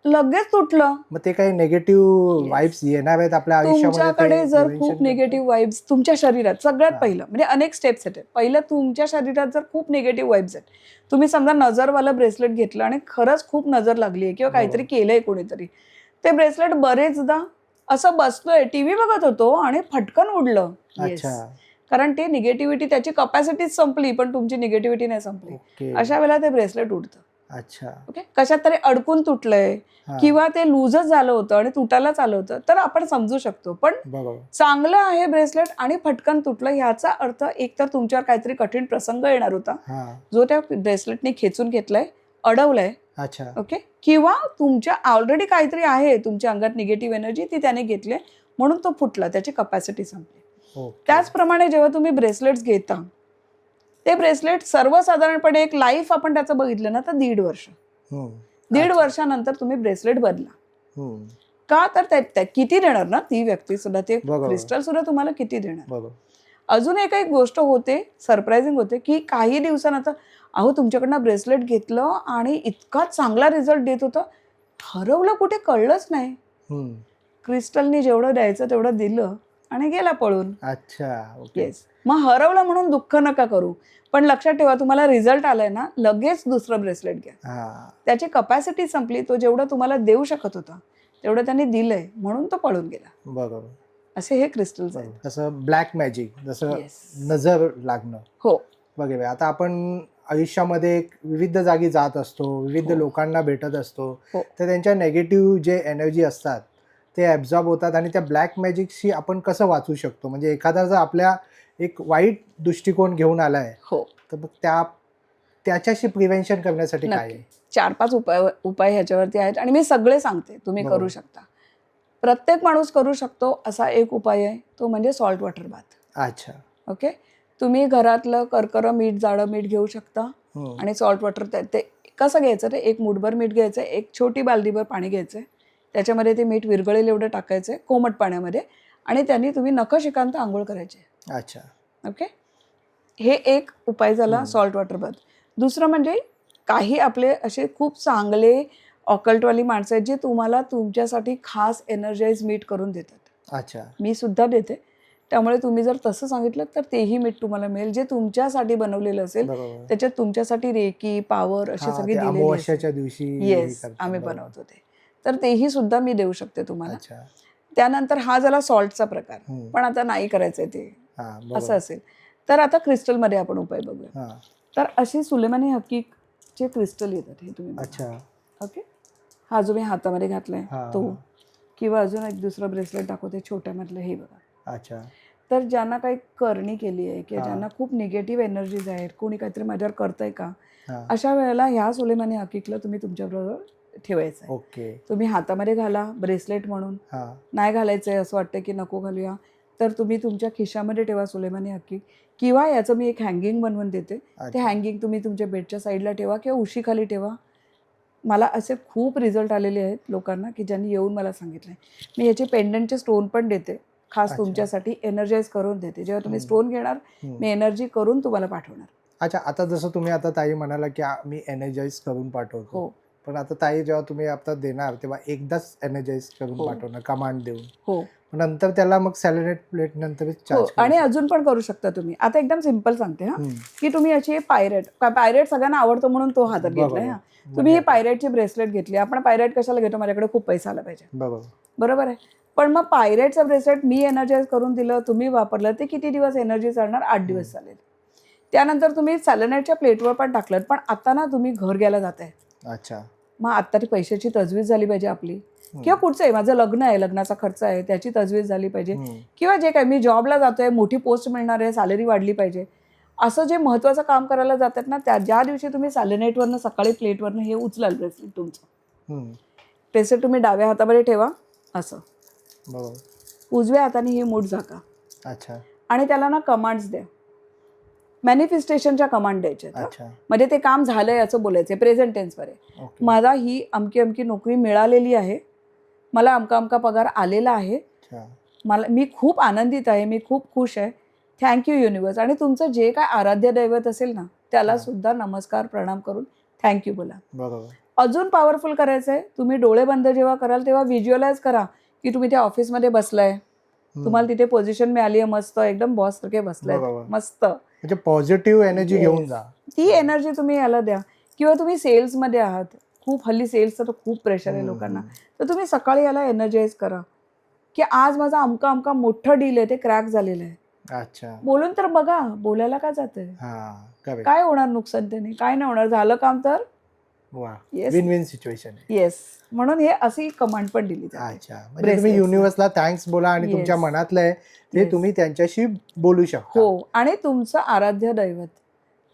लगेच तुटलं. मग ते काही निगेटिव्ह Yes. वाईब्स येणार आहेत आपल्या आयुष्यामध्ये? तुमच्याकडे ते जर prevention खूप करतं? निगेटिव्ह वाईब्स तुमच्या शरीरात, सगळ्यात हा. पहिलं म्हणजे अनेक स्टेप्स आहेत. पहिलं, तुमच्या शरीरात जर खूप निगेटिव्ह वाईब्स आहेत, तुम्ही समजा नजरवालं ब्रेसलेट घेतलं आणि खरंच खूप नजर लागली आहे किंवा काहीतरी केलंय कोणीतरी, ते ब्रेसलेट बरेचदा असं बसलोय, टीव्ही बघत होतो आणि फटकन उडलं. Yes. अच्छा. कारण ते निगेटिव्हिटी, त्याची कपॅसिटीच संपली पण तुमची निगेटिव्हिटी नाही संपली. ओके. अशा वेळेला ते ब्रेसलेट उडतं. अच्छा. ओके, कशात तरी अडकून तुटलंय हा. किंवा ते लूजच झालं होतं आणि तुटायलाच आलं होतं तर आपण समजू शकतो. पण बरोबर. चांगलं आहे ब्रेसलेट आणि फटकन तुटलं, ह्याचा अर्थ एकतर तुमच्यावर काहीतरी कठीण प्रसंग येणार होता, हा. जो त्या ब्रेसलेटने खेचून घेतलाय, अडवलंय, अच्छा. ओके, किंवा तुमच्या ऑलरेडी काहीतरी आहे तुमच्या अंगात निगेटिव्ह एनर्जी, ती त्याने घेतली म्हणून तो फुटला, त्याची कपॅसिटी संपली. ओके. त्याचप्रमाणे जेव्हा तुम्ही ब्रेसलेट्स घेता, ते ब्रेसलेट सर्वसाधारणपणे एक लाईफ आपण त्याचं बघितलं ना तर 1.5 वर्ष. हम्म. 1.5 अच्छा. वर्षानंतर तुम्ही ब्रेसलेट बदला. हम्म. का तर त्या किती देणार ना ती व्यक्ती सुद्धा, ते बरोबर. क्रिस्टल सुद्धा तुम्हाला किती देणार. बरोबर. अजून एक गोष्ट होते, सरप्राइझिंग होते, की काही दिवसानंतर अहो तुमच्याकडनं ब्रेसलेट घेतलं आणि इतका चांगला रिझल्ट देत होतं, हरवलं कुठे कळलंच नाही. हम्म. क्रिस्टलनी जेवढं द्यायचं तेवढं दिलं आणि गेला पळून. अच्छा. ओके. येस. मग हरवलं म्हणून दुःख नका करू, पण लक्षात ठेवा, तुम्हाला रिझल्ट आलाय ना, लगेच दुसरं ब्रेसलेट घ्या. हा. त्याची कपॅसिटी संपली, तो जेवढं तुम्हाला देऊ शकत होता तेवढं त्यांनी दिलंय म्हणून तो पळून गेला. बरोबर. असे हे क्रिस्टल्स आहेत. जसं ब्लॅक मॅजिक, जसं Yes. नजर लागणं हो. वगैरे. आता आपण आयुष्यामध्ये विविध जागी जात असतो, विविध हो. लोकांना भेटत असतो, हो. तर त्यांच्या नेगेटिव्ह जे एनर्जी असतात ते ॲब्झॉर्ब होतात आणि त्या ब्लॅक मॅजिकशी आपण कसं वाचू शकतो? म्हणजे एखादा जर आपल्या एक वाईट दृष्टिकोन घेऊन आलाय, हो, तर मग त्याच्याशी प्रिव्हेन्शन करण्यासाठी काय आहे? 4-5 उपाय ह्याच्यावरती आहेत आणि मी सगळे सांगते, तुम्ही बरोबर. करू शकता. प्रत्येक माणूस करू शकतो असा एक उपाय आहे, तो म्हणजे सॉल्ट वॉटर बाथ. अच्छा. ओके, तुम्ही घरातलं करकरं मीठ, जाडं मीठ घेऊ शकता हम्म. आणि सॉल्ट वॉटर ते कसं घ्यायचं, ते एक मूठभर मीठ घ्यायचं, एक छोटी बालदीभर पाणी घ्यायचं, त्याच्यामध्ये ते मीठ विरघळेल एवढं टाकायचं कोमट पाण्यामध्ये आणि त्यांनी तुम्ही नखशिकांत आंघोळ करायचे. अच्छा. ओके, हे एक उपाय झाला सॉल्ट वॉटर बाथ. दुसरं म्हणजे काही आपले असे खूप चांगले ऑकल्टवाली माणसं आहेत जे तुम्हाला तुमच्यासाठी खास एनर्जाइज मीठ करून देतात. अच्छा. मी सुद्धा देते, त्यामुळे तुम्ही जर तसं सांगितलं तर तेही मीठ तुम्हाला मिळेल, जे तुमच्यासाठी बनवलेलं असेल. बरोबर. त्याच्यात तुमच्यासाठी रेकी, पॉवर अशी हा, सगळी ते दिलेली अमावस्याच्या दिवशी हे येस, करतात. आम्ही बरोबर. बनवतो ते, तर तेही सुद्धा मी देऊ शकते तुम्हाला. अच्छा. त्यानंतर हा झाला सॉल्टचा प्रकार. हम्म. पण आता नाही करायचंय ते, हा, असं बरोबर. असेल तर आता क्रिस्टलमध्ये आपण उपाय बघूया. हा. तर अशी सुलेमानी हकीकचे क्रिस्टल येतात, हे तुम्ही बघा. अच्छा. ओके, हा जो मी हातामध्ये घातलाय हा. तो, किंवा अजून एक दुसरं ब्रेसलेट दाखवते छोट्यामधलं, हे बघा. अच्छा. तर ज्यांना काही करणी केली आहे किंवा हा. ज्यांना खूप निगेटिव्ह एनर्जीज आहेत, कोणी काहीतरी माझ्यावर करतंय का, हा. अशा वेळेला ह्या सुलेमानी हकीकला तुम्ही तुमच्याबरोबर ठेवायचं आहे. ओके. तुम्ही हातामध्ये घाला ब्रेसलेट म्हणून. हा. नाही घालायचं आहे असं वाटतं की नको घालूया, तर तुम्ही तुमच्या खिशामध्ये ठेवा सुलेमानी हकीक, किंवा याचं मी एक हँगिंग बनवून देते. ते अच्छा. हँगिंग तुम्ही तुमच्या बेडच्या साईडला ठेवा किंवा उशीखाली ठेवा. मला असे खूप रिझल्ट आलेले आहेत लोकांना की ज्यांनी येऊन मला सांगितलं आहे. मी याचे पेंडंटचे स्टोन पण देते, खास अच्छा. तुमच्यासाठी एनर्जाइज करून देते. जेव्हा तुम्ही हम्म. स्टोन घेणार हम्म. मी एनर्जी करून तुम्हाला पाठवणार. अच्छा, आता जसं तुम्ही आता ताई म्हणाला की मी एनर्जाइज करून पाठवतो, हो पण आता ताई जेव्हा तुम्ही आता देणार तेव्हा एकदाच एनर्जाइज करून हो. पाठवणार कमांड देऊन, हो नंतर त्याला मग सॅलिनेट प्लेट नंतर हो चार्ज आणि अजून पण करू शकता तुम्ही. आता एकदम सिम्पल सांगते हा, हम्म. की तुम्ही याची पायरेट सगळ्यांना आवडतो म्हणून तो हातात घेतलाय बरोबर. हा. तुम्ही ही म्हणजे पायरेटची ब्रेसलेट घेतली. आपण पायरेट कशाला घेतो, माझ्याकडे खूप पैसा आला पाहिजे, बरोबर. बरोबर आहे. पण मग पायरेटचं ब्रेसलेट मी एनर्जाइज करून दिलं, तुम्ही वापरलं, ते किती दिवस एनर्जी चालणार? 8 दिवस चालेल. त्यानंतर तुम्ही सॅलेनाइटच्या प्लेटवर पण टाकलं. पण आता ना तुम्ही घर घ्यायला जाताय, अच्छा. मग आता ती पैशाची तजवीज झाली पाहिजे आपली, किंवा पुढचं आहे माझं लग्न आहे, लग्नाचा खर्च आहे, त्याची तजवीज झाली पाहिजे, किंवा जे काय मी जॉबला जातोय, मोठी पोस्ट मिळणार आहे, सॅलरी वाढली पाहिजे, असं जे महत्त्वाचं काम करायला जातात ना, ज्या दिवशी तुम्ही सॅलेनाइटवरनं सकाळी प्लेटवरनं हे उचलाल ब्रेसलेट तुमचं, ब्रेसलेट तुम्ही डाव्या हातामध्ये ठेवा असं, बरोबर. उजव्या हाताने ही मूठ झाका. अच्छा. आणि त्याला ना कमांड्स द्या, मॅनिफेस्टेशनच्या कमांड द्यायच्या. अच्छा. म्हणजे ते काम झालंय असं बोलायचं, प्रेझेंट टेन्सवर आहे. ओके. मला ही अमकी अमकी नोकरी मिळालेली आहे, मला अमका अमका पगार आलेला आहे, अच्छा. मी खूप आनंदित आहे, मी खूप खुश आहे, थँक्यू युनिवर्स. आणि तुमचं जे काय आराध्य दैवत असेल ना, त्याला सुद्धा नमस्कार प्रणाम करून थँक्यू बोला. बरोबर. अजून पॉवरफुल करायचं आहे, तुम्ही डोळे बंद जेव्हा कराल तेव्हा व्हिज्युअलाइज करा की तुम्ही त्या ऑफिसमध्ये बसलाय, तुम्हाला तिथे पोझिशन मिळाली आहे, मस्त एकदम बॉस सारखे बसलाय, बरोबर. मस्त. म्हणजे पॉझिटिव्ह एनर्जी Yes. घेऊन जा. ती एनर्जी तुम्ही याला द्या. किंवा तुम्ही सेल्समध्ये आहात, खूप हल्ली सेल्सचं तर खूप प्रेशर आहे लोकांना, तर तुम्ही सकाळी याला एनर्जाइज करा की आज माझा अमका अमका मोठं डील आहे, ते क्रॅक झालेलं आहे. अच्छा. बोलून तर बघा, बोलायला काय जातंय, हा, करेक्ट. काय होणार नुकसान त्याने, काय नाही होणार, झालं काम तर. वा, Yes. विन विन सिच्युएशन आहे. येस, म्हणून हे अशी कमांड पण दिली जाते. अच्छा, म्हणजे तुम्ही युनिव्हर्सला थँक्स बोला आणि तुमच्या Yes. मनातलं आहे ते Yes. तुम्ही त्यांच्याशी बोलू शकता. हो, आणि तुमचं आराध्य दैवत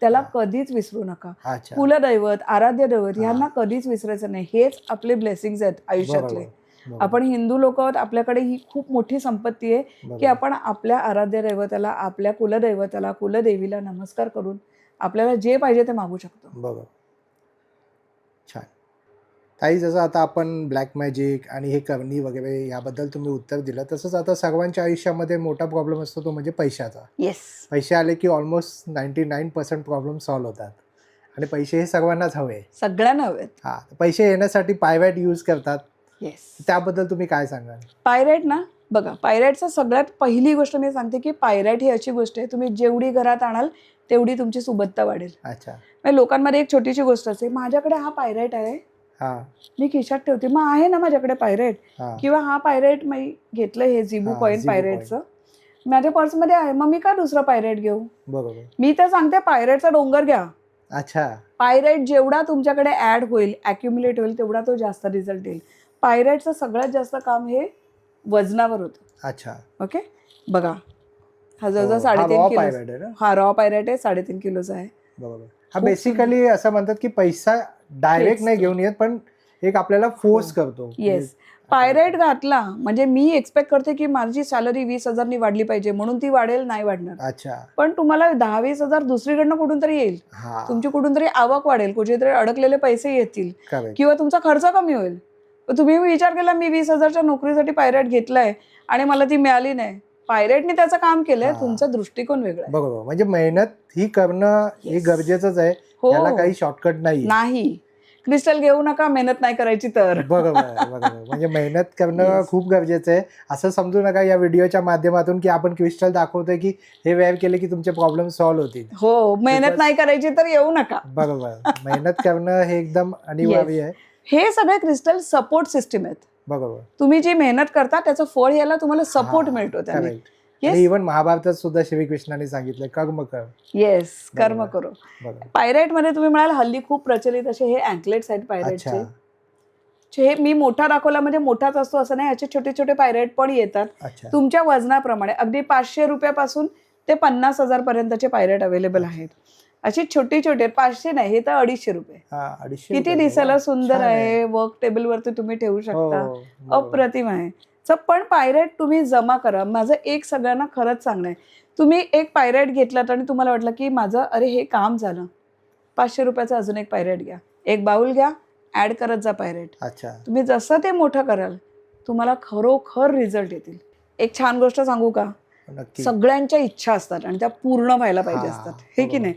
त्याला कधीच विसरू नका. अच्छा. कुलदैवत, आराध्य दैवत ह्यांना कधीच विसरायचं नाही. हेच आपले ब्लेसिंग्स आहेत आयुष्यातले. बरोबर. आपण हिंदू लोक आहोत, आपल्याकडे ही खूप मोठी संपत्ती आहे की बरोबर. आपण आपल्या आराध्य दैवताला, आपल्या कुलदैवताला, कुलदेवीला नमस्कार करून आपल्याला जे पाहिजे ते मागू शकतो. बरोबर. छान. ताई, जसं आता आपण ब्लॅक मॅजिक आणि हे करणी वगैरे याबद्दल तुम्ही उत्तर दिलं, तसंच आता सर्वांच्या आयुष्यामध्ये मोठा प्रॉब्लेम असतो तो म्हणजे पैशाचा. येस, पैसे आले की ऑलमोस्ट 99% प्रॉब्लेम सॉल्व्ह होतात आणि पैसे हे सर्वांनाच हवे. सगळ्यांना हवेत. हा, पैसे येण्यासाठी पायवॅट यूज करतात, येस, त्याबद्दल तुम्ही काय सांगाल? पायरेट ना, बघा, पायरेटचं सगळ्यात पहिली गोष्ट मी सांगते की पायरेट ही अशी गोष्ट आहे, तुम्ही जेवढी घरात आणाल तेवढी तुमची सुबत्ता वाढेल. अच्छा. म्हणजे लोकांमध्ये एक छोटीशी गोष्ट असते, माझ्याकडे हा पायरेट आहे, हा. मी खिशात ठेवते, मग आहे ना माझ्याकडे पायरेट, हा. किंवा हा पायरेट मी घेतलं, हे झिबू हा, पॉईंट झिबू पायरेटचं माझ्या पर्समध्ये आहे, मग मी का दुसरं पायरेट घेऊ? बरोबर. मी तर सांगते पायरेटचा डोंगर घ्या. अच्छा. पायरेट जेवढा तुमच्याकडे ऍड होईल, ॲक्युम्युलेट होईल, तेवढा तो जास्त रिझल्ट येईल. पायरेटचं सगळ्यात जास्त काम हे वजनावर होतं. अच्छा. ओके, बघा, हा जवळजवळ हा 3.5 raw किलो, pirate आहे ना? हा रॉ पायरेट आहे, 3.5 किलोचा आहे. बरोबर. हा खूप बेसिकली असं म्हणतात की पैसा डायरेक्ट नाही घेऊन येत, पण एक आपल्याला फोर्स करतो. येस, पायरेट घातला म्हणजे मी एक्सपेक्ट करते की माझी सॅलरी 20,000 नी वाढली पाहिजे, म्हणून ती वाढेल, नाही वाढणार. अच्छा. पण तुम्हाला 10-20,000 दुसरीकडनं कुठून तरी येईल, हा, तुमची कुठून तरी आवक वाढेल, कुठेतरी अडकलेले पैसे येतील, करेक्ट. किंवा तुमचा खर्च कमी होईल. तुम्ही विचार केला, मी 20,000च्या नोकरीसाठी पायरेट घेतलाय आणि मला ती मिळाली नाही, पायरेटने त्याचं काम केलंय, हा. तुमचा दृष्टिकोन वेगळा आहे. बरोबर. म्हणजे मेहनत ही करणं हे Yes. गरजेचंच आहे, हो. त्याला काही शॉर्टकट नाही. नाही, क्रिस्टल घेऊ नका मेहनत नाही करायची तर. बरोबर बरोबर. म्हणजे मेहनत करणं Yes. खूप गरजेचं आहे. असं समजू नका या व्हिडिओच्या माध्यमातून की आपण क्रिस्टल दाखवतोय की हे वेअर केले की तुमचे प्रॉब्लेम सॉल्व्ह होतील. हो, मेहनत Because- नाही करायची तर येऊ नका. बरोबर. मेहनत करणं हे एकदम अनिवार्य आहे. हे सगळे क्रिस्टल सपोर्ट सिस्टीम आहेत. बरोबर. तुम्ही जी मेहनत करता त्याचं फळ याला तुम्हाला सपोर्ट हा, मिळतो त्याने. correct. आणि इव्हन महाभारतात सुद्धा श्रीकृष्णाने सांगितलंय कर्म कर. येस, कर्म बरोबर. करो. बरोबर. पायरेट मध्ये तुम्ही म्हणाल हल्ली खूप प्रचलित असे हे अँकलेट्स आहेत पायरेटचे. अच्छा. हे मी मोठा दाखवला म्हणजे मोठाच असतो असं नाही, याचे छोटे छोटे पायरेट पण येतात. अच्छा. तुमच्या वजनाप्रमाणे अगदी 500 रुपयापासून ते 50,000 पर्यंतचे पायरेट अवेलेबल आहेत. अशी छोटी छोटी, 500 नाही, हे तर 250 रुपये. हा, 250 किती रुपये. दिसायला वा, सुंदर छान आहे, वर्क टेबल वरती तुम्ही ठेवू हो, शकता, बरोबर. अप्रतिम आहे. पण पायरेट तुम्ही जमा करा. माझं एक सगळ्यांना खरंच सांगणं आहे, तुम्ही एक पायरेट घेतलात आणि तुम्हाला वाटलं की माझं अरे हे काम झालं, 500 रुपयाचा अजून एक पायरेट घ्या, एक बाउल घ्या, ऍड करत जा पायरेट. अच्छा. तुम्ही जसं ते मोठं कराल तुम्हाला खरोखर रिझल्ट येतील. एक छान गोष्ट सांगू का, नक्की. सगळ्यांच्या इच्छा असतात आणि त्या पूर्ण व्हायला पाहिजे हा, असतात, हे की बरोबर. नाही.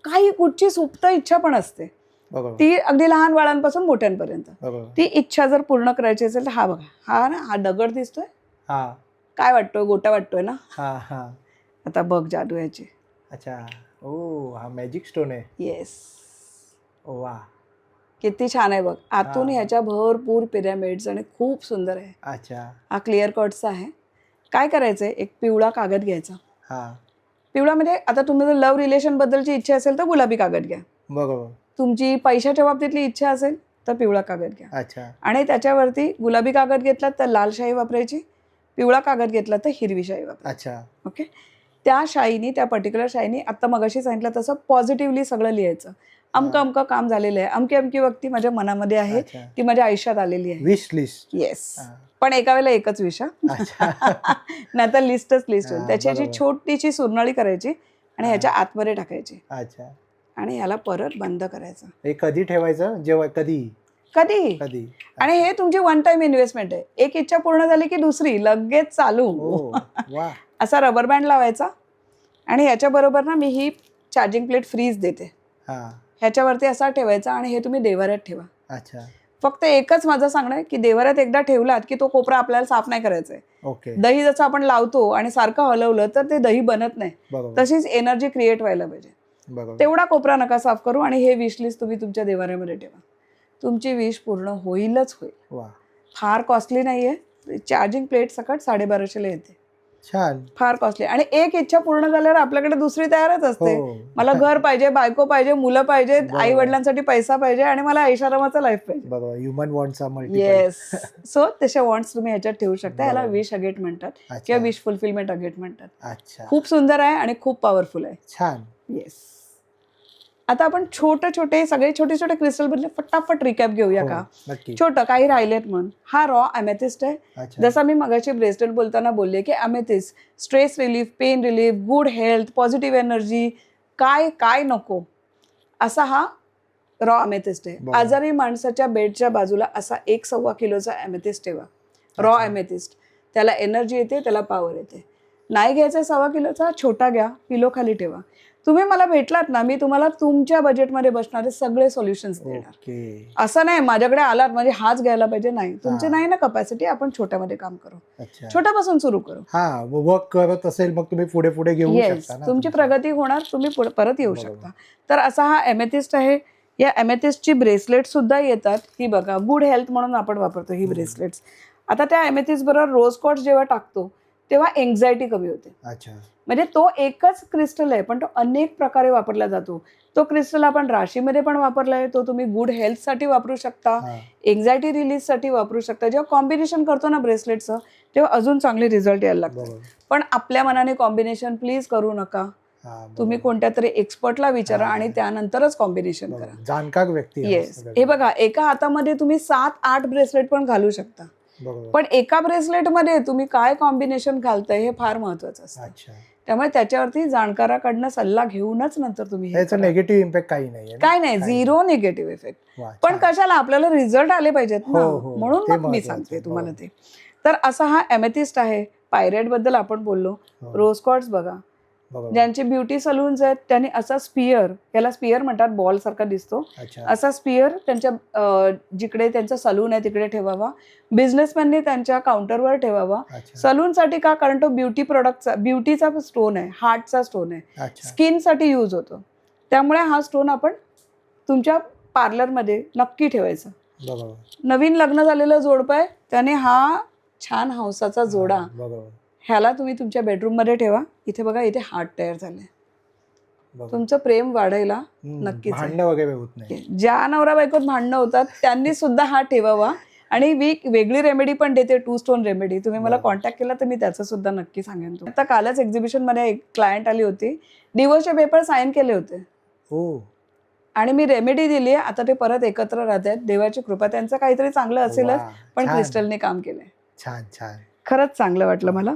काही कुठची सुप्त इच्छा पण असते, बरोबर. ती अगदी लहान बाळांपासून मोठ्यांपर्यंत. बरोबर. ती इच्छा जर पूर्ण करायची असेल तर हा बघा, हा ना, हा दगड दिसतोय, हा काय वाटतोय, गोटा वाटतोय ना. हा हा. आता बघ जादू याची. अच्छा. ओ, हा मॅजिक स्टोन आहे. येस, वा. किती छान आहे बघ. आतून हा. ह्याच्या भरपूर पिरॅमिड्स आणि खूप सुंदर आहे. अच्छा. हा क्लिअर कटचा आहे. काय करायचंय, एक पिवळा कागद घ्यायचा. हा. पिवळा म्हणजे आता तुम्ही जर लव्ह रिलेशन बद्दलची इच्छा असेल तर गुलाबी कागद घ्या. बरोबर. तुमची पैशाच्या बाबतीतली इच्छा असेल तर पिवळा कागद घ्या. अच्छा. आणि त्याच्यावरती गुलाबी कागद घेतला तर लाल शाई वापरायची, पिवळा कागद घेतला तर हिरवी शाई वापरायची. अच्छा. ओके. त्या शाईनी, त्या पर्टिक्युलर शाईनी आता मगाशी सांगितलं तसं पॉझिटिव्हली सगळं लिहायचं. अमकं अमकं काम झालेलं आहे, अमकी अमकी व्यक्ती माझ्या मनामध्ये आहे, अच्छा. ती माझ्या आयुष्यात आलेली आहे. Wish list. येस, पण एका वेळेला एकच विषय, अच्छा. नाही तर लिस्टच लिस्ट होईल. हा, त्याची अशी बरोबर. छोटीशी सुरनळी करायची आणि हा. ह्याच्या आतमध्ये टाकायची अच्छा. आणि याला परत बंद करायचं. हे कधी ठेवायचं, जेव्हा कधी कधी. कधी. आणि हे तुमची वन टाइम इन्व्हेस्टमेंट आहे. एक इच्छा पूर्ण झाली की दुसरी लगेच चालू. ओ वा. असा रबर बँड लावायचा आणि ह्याच्याबरोबर ना मी ही चार्जिंग प्लेट फ्रीज देते, हा. ह्याच्यावरती असा ठेवायचा आणि हे तुम्ही देवाऱ्यात ठेवा. अच्छा. फक्त एकच माझं सांगणं आहे की देवाऱ्यात एकदा ठेवलात की तो कोपरा आपल्याला साफ नाही करायचा आहे. ओके. दही जसं आपण लावतो आणि सारखं हलवलं तर ते दही बनत नाही, बरोबर. तशीच एनर्जी क्रिएट व्हायला पाहिजे. बरोबर. तेवढा कोपरा नका साफ करू आणि हे विश लिस्ट तुम्ही तुमच्या देवाऱ्यामध्ये ठेवा. तुमची विश पूर्ण होईलच होईल. वा. फार कॉस्टली नाहीये. चार्जिंग प्लेट सकट 1250ला येते. छान. फार कॉस्टली. आणि एक इच्छा पूर्ण झाल्यावर आपल्याकडे दुसरी तयारच असते. हो. मला घर पाहिजे, बायको पाहिजे, मुलं पाहिजे, बरोबर. आई वडिलांसाठी पैसा पाहिजे आणि मला ऐशारामाचं लाईफ पाहिजे. बरोबर. ह्युमन वॉन्ट्सचा मल्टिपल. येस. सो तसे वॉन्ट्स तुम्ही ह्याच्यात ठेवू शकता. याला बरोबर. विश अगेट म्हणतात अच्छा. किंवा विश फुलफिलमेंट अगेट म्हणतात. अच्छा. खूप सुंदर आहे आणि खूप पॉवरफुल आहे. छान. येस. आता आपण छोटे छोटे क्रिस्टल बदले फटाफट रिकॅप घेऊया हो, का. नक्की. छोटं काही राहिलेत म्हणून. हा रॉ अमेथिस्ट आहे. अच्छा. जसं मी मगाशी ब्रेसलेट बोलताना बोलले की amethyst stress relief, pain relief, good health, positive energy, काय काय नको असा हा रॉ अमेथिस्ट आहे. बरोबर. आजारी माणसाच्या बेडच्या बाजूला असा 1.25 किलोचा अमेथिस्ट ठेवा. रॉ अच्छा. अमेथिस्ट. त्याला एनर्जी येते, त्याला पॉवर येते. नाही घ्यायचा 1.25 किलोचा, छोटा घ्या, पिलो खाली ठेवा. तुम्ही मला भेटलात ना, मी तुम्हाला तुमच्या बजेटमध्ये बसणारे सगळे सोल्युशन्स देणार. ओके. असं नाही माझ्याकडे आलात म्हणजे हाच घ्यायला पाहिजे, नाही. तुमचे हा. नाही ना कपॅसिटी, आपण छोट्यामध्ये काम करू, अच्छा. छोट्यापासून सुरू करू. हा, वर्क करत असेल मग तुम्ही पुढे पुढे घेऊ येस, शकता ना. तुमची तुमचं. प्रगती होणार, तुम्ही परत येऊ बरोबर. शकता. तर असा हा एमेथिस्ट आहे. या एमेथिस्टची ब्रेसलेट सुद्धा येतात. ही बघा, गुड हेल्थ म्हणून आपण वापरतो ही ब्रेसलेट्स. आता त्या एमेथिस्ट बरोबर रोज क्वार्ट्स जेव्हा टाकतो तेव्हा एन्झायटी कमी होते. अच्छा. म्हणजे तो एकच क्रिस्टल आहे पण तो अनेक प्रकारे वापरला जातो. तो क्रिस्टल आपण राशीमध्ये पण वापरलाय, तो तुम्ही गुड हेल्थसाठी वापरू शकता, हा. एन्झायटी रिलीजसाठी वापरू शकता. जेव्हा कॉम्बिनेशन करतो ना ब्रेसलेटचं तेव्हा अजून चांगले रिझल्ट यायला लागतात. बरोबर. पण आपल्या मनाने कॉम्बिनेशन प्लीज करू नका. हा, बरोबर. तुम्ही कोणत्या तरी एक्सपर्टला विचारा हा. आणि त्यानंतरच कॉम्बिनेशन बरोबर. करा. जाणकार व्यक्ती आहे येस. सगळं. हे बघा, एका हातामध्ये तुम्ही 7-8 ब्रेसलेट पण घालू शकता, बरोबर. पण एका ब्रेसलेटमध्ये तुम्ही काय कॉम्बिनेशन घालताय हे फार महत्वाचं असतं. अच्छा. त्यामुळे त्याच्यावरती जाणकाराकडनं सल्ला घेऊनच नंतर तुम्ही हे त्याचा करा. नेगेटिव्ह इम्पॅक्ट काही नाही आहे. काय नाही, झिरो निगेटिव्ह इफेक्ट. वा, पण छान. कशाला, आपल्याला रिझल्ट आले पाहिजेत ना, हो, हो. म्हणून ते मग मी महत्वाचं. सांगते तुम्हाला बरोबर. ते. तर असा हा एमेथिस्ट आहे. पायरेट बद्दल आपण बोललो. हो. रोज क्वार्ट्स बघा, बरोबर. ज्यांचे ब्युटी सलून्स आहेत त्यांनी असा स्पियर, याला स्पियर म्हणतात, बॉल सारखा दिसतो, अच्छा. असा स्पियर त्यांच्या जिकडे त्यांचं सलून आहे तिकडे ठेवावा. बिझनेसमॅनने त्यांच्या काउंटरवर ठेवावा. अच्छा. सलूनसाठी का, कारण तो ब्युटी प्रोडक्टचा, ब्युटीचा स्टोन आहे, हार्टचा स्टोन आहे, अच्छा. स्किनसाठी यूज होतो. त्यामुळे हा स्टोन आपण तुमच्या पार्लरमध्ये नक्की ठेवायचा. बरोबर. नवीन लग्न झालेलं जोडपं आहे त्याने हा छान हौसाचा जोडा, हा, बरोबर. ह्याला तुम्ही तुमच्या बेडरूममध्ये ठेवा. इथे बघा, इथे हार्ट तयार झाले. बरोबर. तुमचं प्रेम वाढायला हम्म, नक्कीच आहे. भांडणं वगैरे होत नाही. ज्या नवरा बायकोत भांडणं होतात त्यांनी सुद्धा हा ठेवावा. आणि मी वेगळी रेमेडी पण देते, 2 स्टोन रेमेडी. तुम्ही मला बरं. कॉन्टॅक्ट केला तर मी त्याचं सुद्धा नक्की सांगेन. आता कालच एक्झिबिशन मध्ये एक क्लायंट आली होती, डिवोर्सचे पेपर साईन केले होते हो. आणि मी रेमेडी दिली. आता ते परत एकत्र राहत आहेत. देवाची कृपा, त्यांचं काहीतरी चांगलं असेलच, वा, पण छान. क्रिस्टलने काम केलंय. छान छान. खरंच चांगलं वाटलं मला.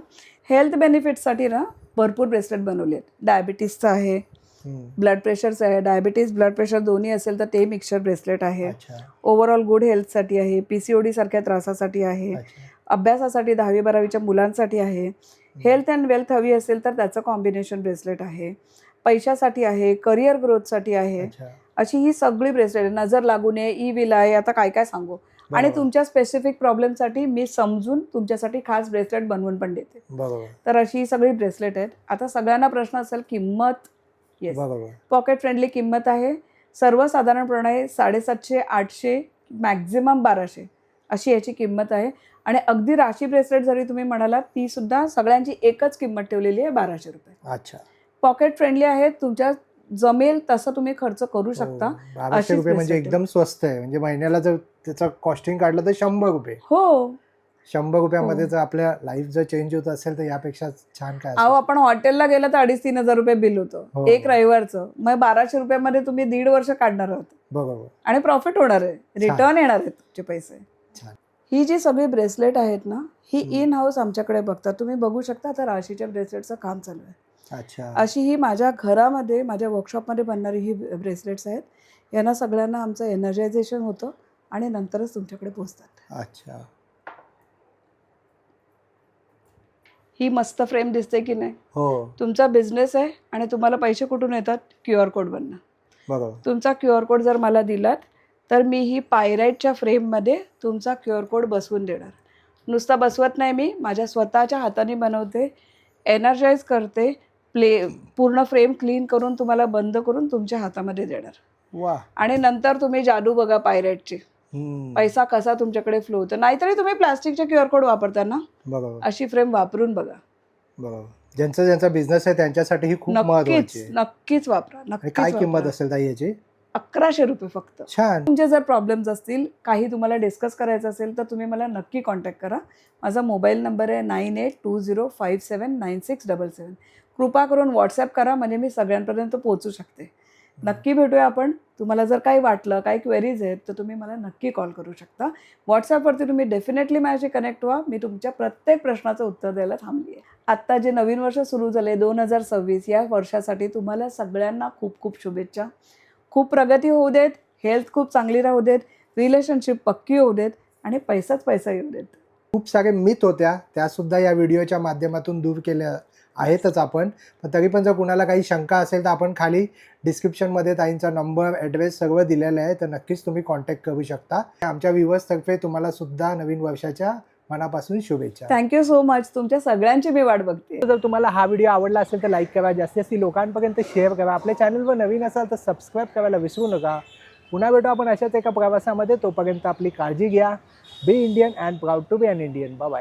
हेल्थ बेनिफिटसाठी ना भरपूर ब्रेसलेट बनवले आहेत. डायबिटीसचं आहे, ब्लड प्रेशरचं आहे, डायबिटीज ब्लड प्रेशर दोन्ही असेल तर ते मिक्सचर ब्रेसलेट आहे. अच्छा. ओव्हरऑल गुड हेल्थसाठी आहे, PCOD सारख्या त्रासासाठी आहे, अच्छा. अभ्यासासाठी 10वी-12वीच्या मुलांसाठी आहे, हेल्थ अँड वेल्थ हवी असेल तर त्याचं कॉम्बिनेशन ब्रेसलेट आहे, पैशासाठी आहे, करिअर ग्रोथसाठी आहे. अच्छा. अशी ही सगळी ब्रेसलेट, नजर लागू नये, ई-विल आहे, आता काय काय सांगू. आणि बरोबर. तुमच्या स्पेसिफिक प्रॉब्लेमसाठी मी समजून तुमच्यासाठी खास ब्रेसलेट बनवून पण देते. बरोबर. तर अशी ही सगळी ब्रेसलेट आहेत. आता सगळ्यांना प्रश्न असेल किंमत. येस, बरोबर. पॉकेट फ्रेंडली किंमत आहे. सर्वसाधारणपणे 750-800 मॅक्झिमम 1200 अशी याची किंमत आहे. आणि अगदी राशी ब्रेसलेट जरी तुम्ही म्हणालात ती सुद्धा सगळ्यांची एकच किंमत ठेवलेली आहे, 1200 रुपये. अच्छा. पॉकेट फ्रेंडली आहे, तुमच्या जमेल तसं तुम्ही खर्च करू शकता. 1200 अशीच रुपये म्हणजे bracelet एकदम स्वस्त आहे. म्हणजे महिन्याला जर त्याचं कॉस्टिंग काढलं तर 100 रुपये. हो. 100 रुपयामध्ये हो. जर आपल्या लाईफ जर चेंज होत असेल तर यापेक्षा छान काय अहो, असेल? आपण हॉटेलला गेला तर 2,500-3,000 रुपये बिल होतं हो. एक रविवारचं. मग 1200 रुपयामध्ये तुम्ही 1.5 वर्ष काढणार आहात बरोबर. आणि प्रॉफिट होणार आहे, रिटर्न येणार आहेत तुमचे पैसे. छान. ही जी सगळी ब्रेसलेट आहेत ना, ही हम्म. इन हाऊस आमच्याकडे बघता. तुम्ही बघू शकता आता राशीच्या ब्रेसलेटचं काम चालू आहे. अच्छा. अशी ही माझ्या घरामध्ये, माझ्या वर्कशॉपमध्ये बनणारी ही ब्रेसलेट्स आहेत. यांना सगळ्यांना आमचं एनर्जायझेशन होतं आणि नंतरच तुमच्याकडे पोचतात. अच्छा. ही मस्त फ्रेम दिसते की नाही? हो. तुमचा बिझनेस आहे आणि तुम्हाला पैसे कुठून येतात? QR कोडवरनं. बरोबर. तुमचा QR कोड जर मला दिलात तर मी ही पायराईटच्या फ्रेममध्ये तुमचा QR कोड बसवून देणार. नुसता बसवत नाही, मी माझ्या स्वतःच्या हाताने बनवते, एनर्जाइज करते, पूर्ण फ्रेम क्लीन करून तुम्हाला बंद करून तुमच्या हातामध्ये देणार. वा. आणि नंतर तुम्ही जादू बघा पायराईटची. हम्म. पैसा कसा तुमच्याकडे फ्लो होतो. नाहीतरी तुम्ही प्लास्टिकचे QR कोड वापरता ना, बरोबर. अशी फ्रेम वापरून बघा. बरोबर. ज्यांचा बिझनेस आहे त्यांच्यासाठी ही खूप महत्त्वाची नक्कीच आहे. नक्कीच वापरा. आणि नक्कीच काय किंमत वापरा. असेल ताई याची? 1100 रुपये फक्त. छान. तुमचे जर प्रॉब्लेम्स असतील, काही तुम्हाला डिस्कस करायचं असेल तर तुम्ही मला नक्की कॉन्टॅक्ट करा. माझा मोबाईल नंबर आहे 9820579677. कृपा करून व्हॉट्सॲप करा, म्हणजे मी सगळ्यांपर्यंत पोहोचू शकते. नक्की भेटूया आपण. तुम्हाला जर काही वाटलं, काही क्वेरीज आहेत तर तुम्ही मला नक्की कॉल करू शकता. व्हॉट्सॲपवरती तुम्ही डेफिनेटली माझ्याशी कनेक्ट व्हा. मी तुमच्या प्रत्येक प्रश्नाचं उत्तर द्यायला थांबली आहे. आत्ता जे नवीन वर्ष सुरू झाले 2026, या वर्षासाठी तुम्हाला सगळ्यांना खूप खूप शुभेच्छा. खूप प्रगती होऊ देत, हेल्थ खूप चांगली राहू देत, रिलेशनशिप पक्की होऊ देत आणि पैसाच पैसा येऊ देत. खूप सारे मिथ होत्या, त्यासुद्धा या व्हिडिओच्या माध्यमातून दूर केल्या आहेतच आपण. पण तरी पण जर कुणाला काही शंका असेल तर आपण खाली डिस्क्रिप्शनमध्ये ताईंचा नंबर, ॲड्रेस सर्व दिलेलं आहे, तर नक्कीच तुम्ही कॉन्टॅक्ट करू शकता. आमच्या व्ह्यूअर्सतर्फे तुम्हाला सुद्धा नवीन वर्षाच्या मनापासून शुभेच्छा. Thank you so much. तुमच्या सगळ्यांची मी वाट बघते. जर तुम्हाला हा व्हिडिओ आवडला असेल तर लाईक करा, जास्तीत जास्त लोकांपर्यंत शेअर करा. आपल्या चॅनलवर नवीन असाल तर सबस्क्राईब करायला विसरू नका. पुन्हा भेटू आपण अशाच एका प्रवासामध्ये. तोपर्यंत आपली काळजी घ्या. Be Indian and proud to be an Indian. Bye bye.